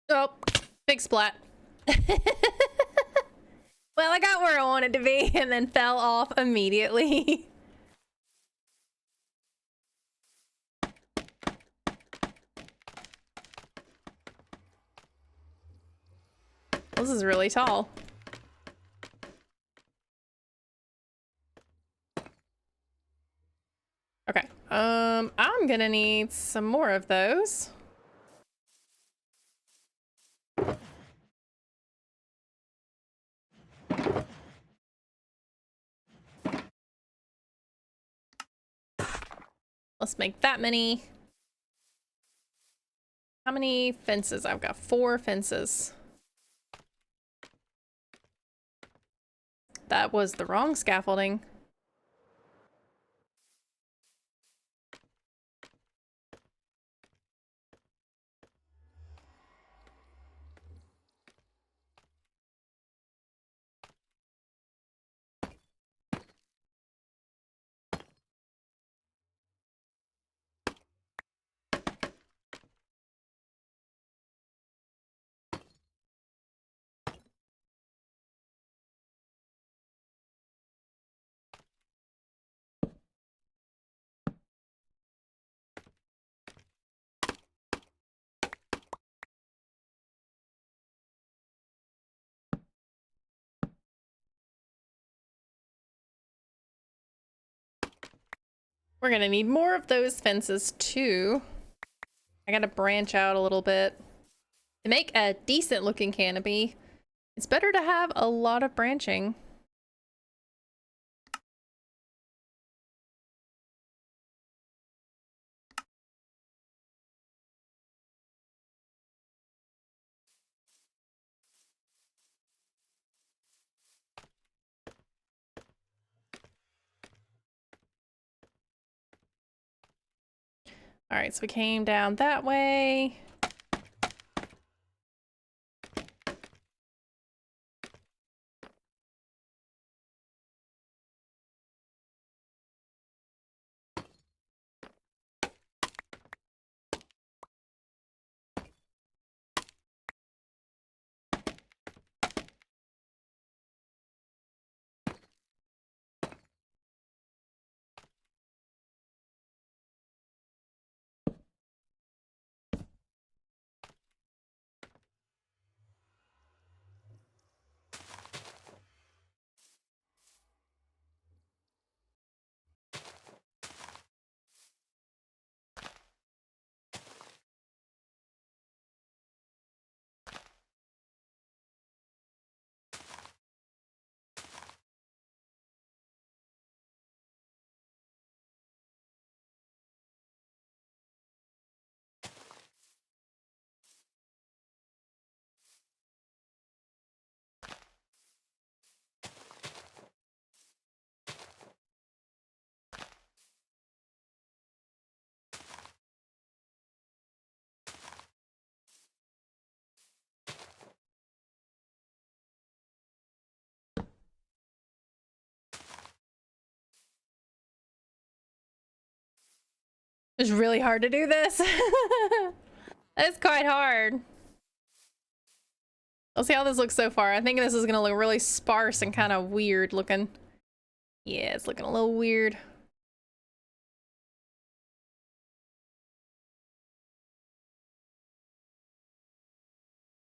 Oh, big splat. Well, I got where I wanted to be and then fell off immediately. This is really tall. Okay, I'm gonna need some more of those. Let's make that many. How many fences? I've got 4 fences. That was the wrong scaffolding. We're gonna need more of those fences too. I gotta branch out a little bit. To make a decent looking canopy, it's better to have a lot of branching. All right, so we came down that way. It's really hard to do this. It's quite hard. Let's see how this looks so far. I think this is gonna look really sparse and kind of weird looking. Yeah, it's looking a little weird.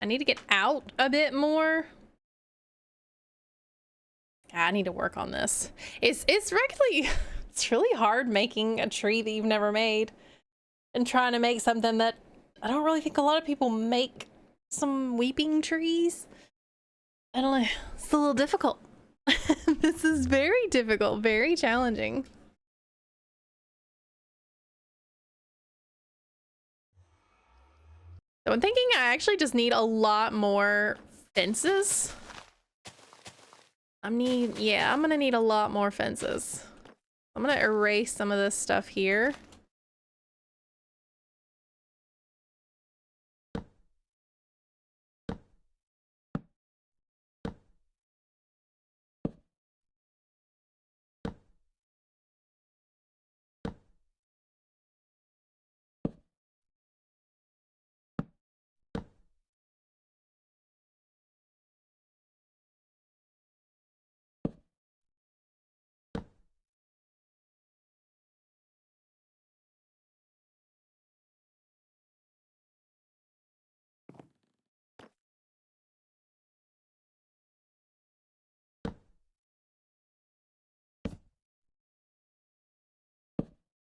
I need to get out a bit more. I need to work on this. It's really it's really hard making a tree that you've never made and trying to make something that I don't really think a lot of people make. Some weeping trees. I don't know. It's a little difficult. This is very difficult, very challenging. So I'm thinking I actually just need a lot more fences. Yeah, I'm gonna need a lot more fences. I'm gonna erase some of this stuff here.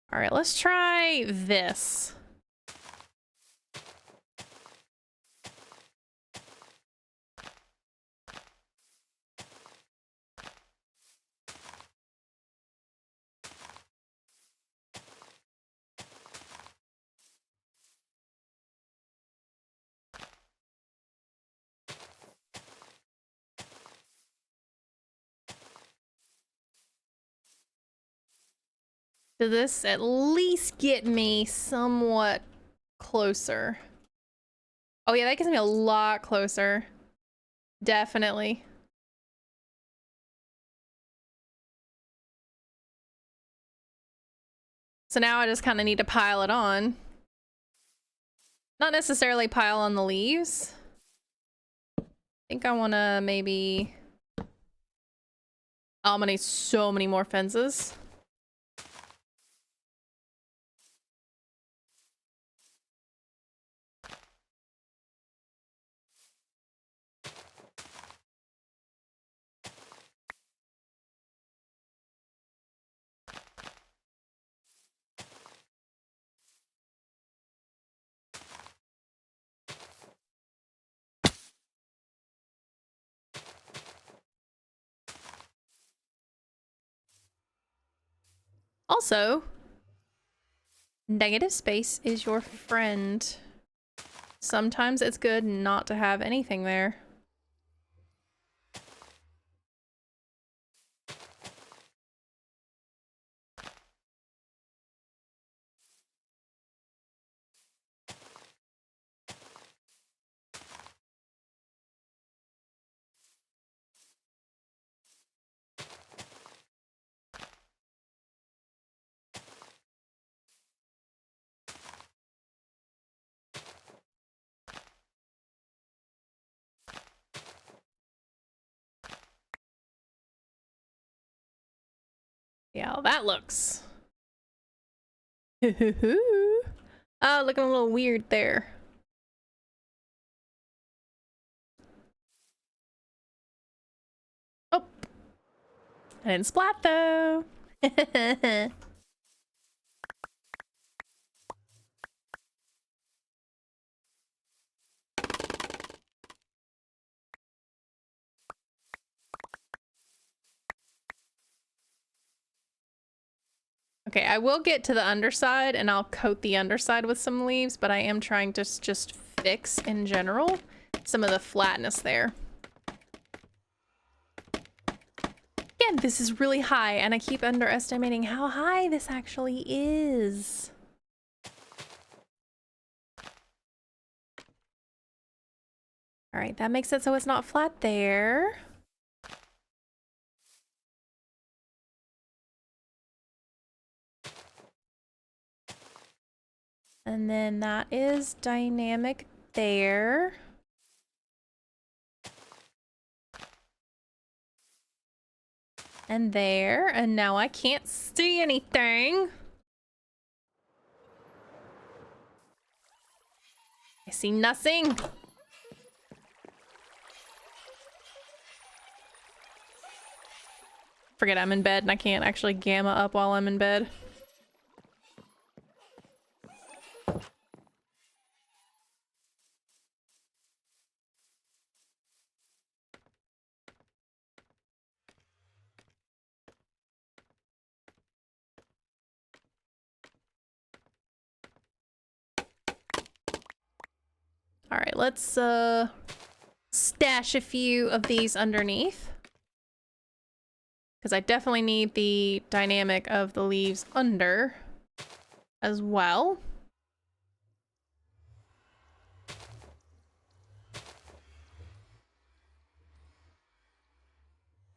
All right, let's try this. Does this at least get me somewhat closer? Oh yeah, that gets me a lot closer. Definitely. So now I just kind of need to pile it on. Not necessarily pile on the leaves. I think I want to maybe... Oh, I'm gonna need so many more fences. Also, negative space is your friend. Sometimes it's good not to have anything there. See how that looks. Oh, looking a little weird there. Oh, I didn't splat though. Okay, I will get to the underside and I'll coat the underside with some leaves, but I am trying to just fix in general some of the flatness there. Again, this is really high and I keep underestimating how high this actually is. All right, that makes it so it's not flat there. And then that is dynamic there. And there, and now I can't see anything. I see nothing. Forget I'm in bed and I can't actually gamma up while I'm in bed. All right, let's stash a few of these underneath. Because I definitely need the dynamic of the leaves under as well.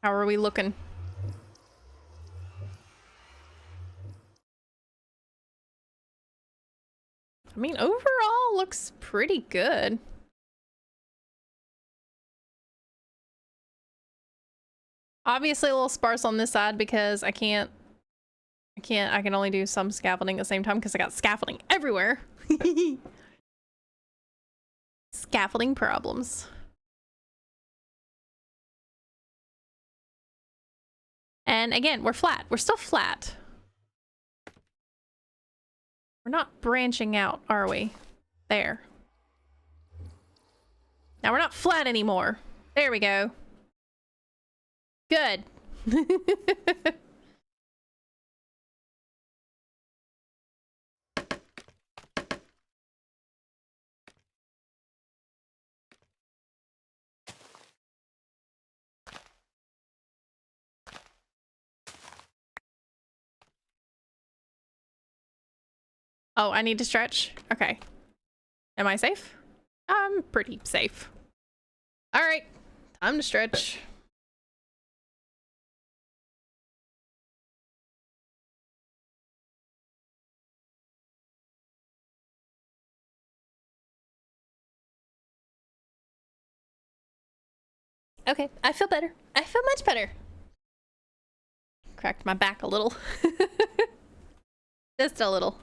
How are we looking? I mean, overall looks pretty good. Obviously a little sparse on this side because I can only do some scaffolding at the same time because I got scaffolding everywhere. Scaffolding problems. And again, we're flat. We're still flat. We're not branching out, are we? There. Now we're not flat anymore. There we go. Good. Oh, I need to stretch? Okay. Am I safe? I'm pretty safe. All right, time to stretch. Okay, I feel better. I feel much better. Cracked my back a little. Just a little.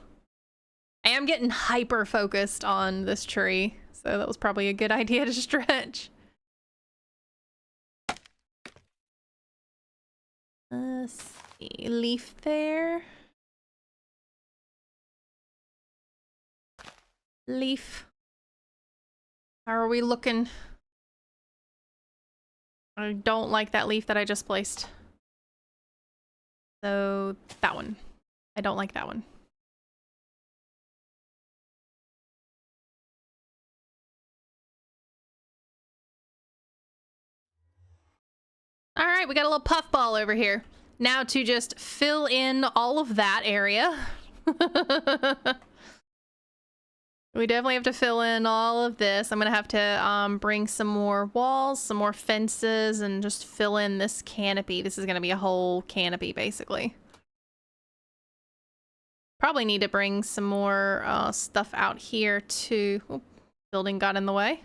I am getting hyper focused on this tree, so that was probably a good idea to stretch. Let's see, leaf there. Leaf. How are we looking? I don't like that leaf that I just placed. So that one. I don't like that one. All right, we got a little puffball over here. Now to just fill in all of that area. We definitely have to fill in all of this. I'm gonna have to bring some more walls, some more fences, and just fill in this canopy. This is gonna be a whole canopy, basically. Probably need to bring some more stuff out here too. Oop, building got in the way.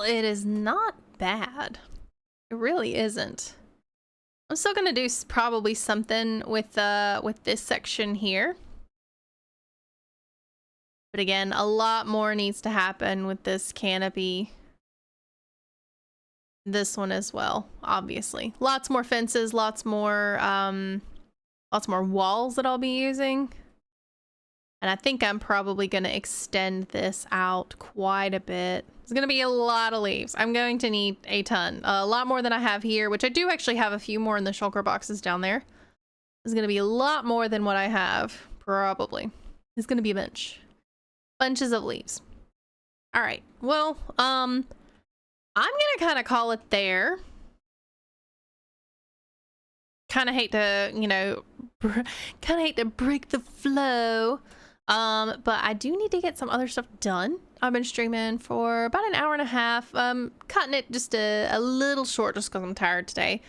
it is not bad. It really isn't. I'm still gonna do probably something with this section here. But again, a lot more needs to happen with this canopy. This one as well, obviously. Lots more fences, lots more walls that I'll be using. And I think I'm probably going to extend this out quite a bit. It's going to be a lot of leaves. I'm going to need a ton. A lot more than I have here, which I do actually have a few more in the shulker boxes down there. It's going to be a lot more than what I have, probably. It's going to be a bunch. Bunches of leaves. All right. Well, I'm going to kind of call it there. Kind of hate to, you know, kind of hate to break the flow. But I do need to get some other stuff done. I've been streaming for about an hour and a half. Cutting it just a little short just because I'm tired today.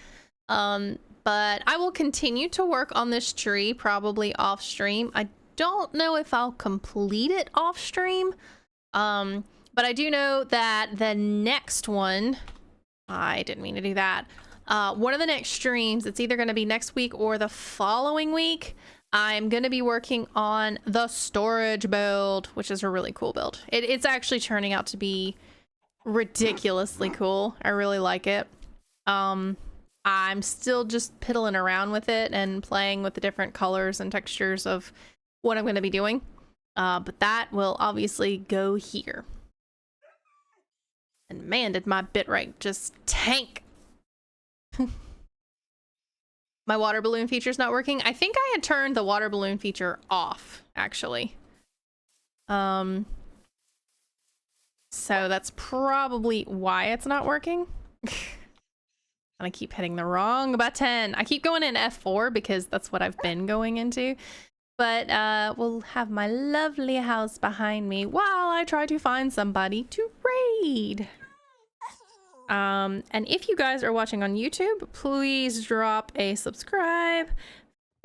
But I will continue to work on this tree probably off stream. I don't know if I'll complete it off stream. But I do know that the next one, I didn't mean to do that. One of the next streams, it's either going to be next week or the following week. I'm going to be working on the storage build, which is a really cool build. It's actually turning out to be ridiculously cool. I really like it. I'm still just piddling around with it and playing with the different colors and textures of what I'm going to be doing. But that will obviously go here. And man, did my bitrate just tank. My water balloon feature's not working. I think I had turned the water balloon feature off, actually. So that's probably why it's not working. I keep hitting the wrong button. I keep going in F4 because that's what I've been going into. But we'll have my lovely house behind me while I try to find somebody to raid. And if you guys are watching on YouTube, please drop a subscribe,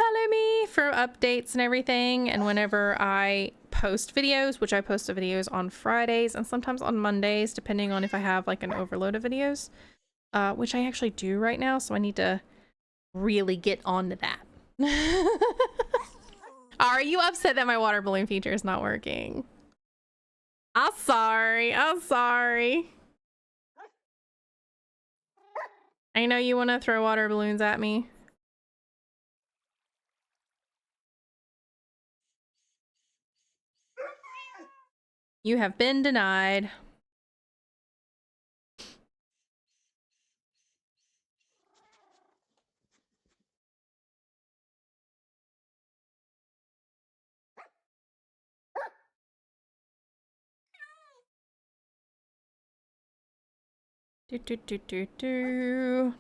follow me for updates and everything. And whenever I post videos, which I post the videos on Fridays and sometimes on Mondays, depending on if I have like an overload of videos, which I actually do right now. So I need to really get onto that. Are you upset that my water balloon feature is not working? I'm sorry. I'm sorry. I know you want to throw water balloons at me. You have been denied. Do.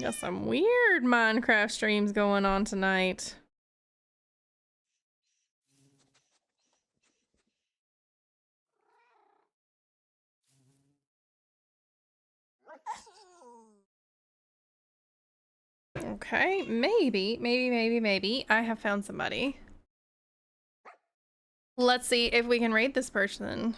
Got some weird Minecraft streams going on tonight. Okay, maybe I have found somebody. Let's see if we can raid this person.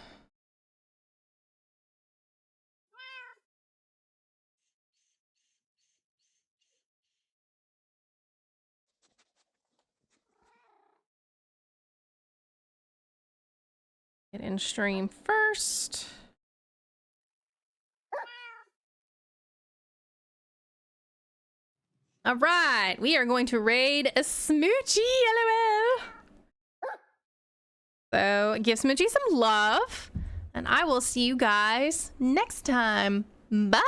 Get in stream first. All right, we are going to raid a Smoochie, LOL. So give Smoochie some love, and I will see you guys next time. Bye.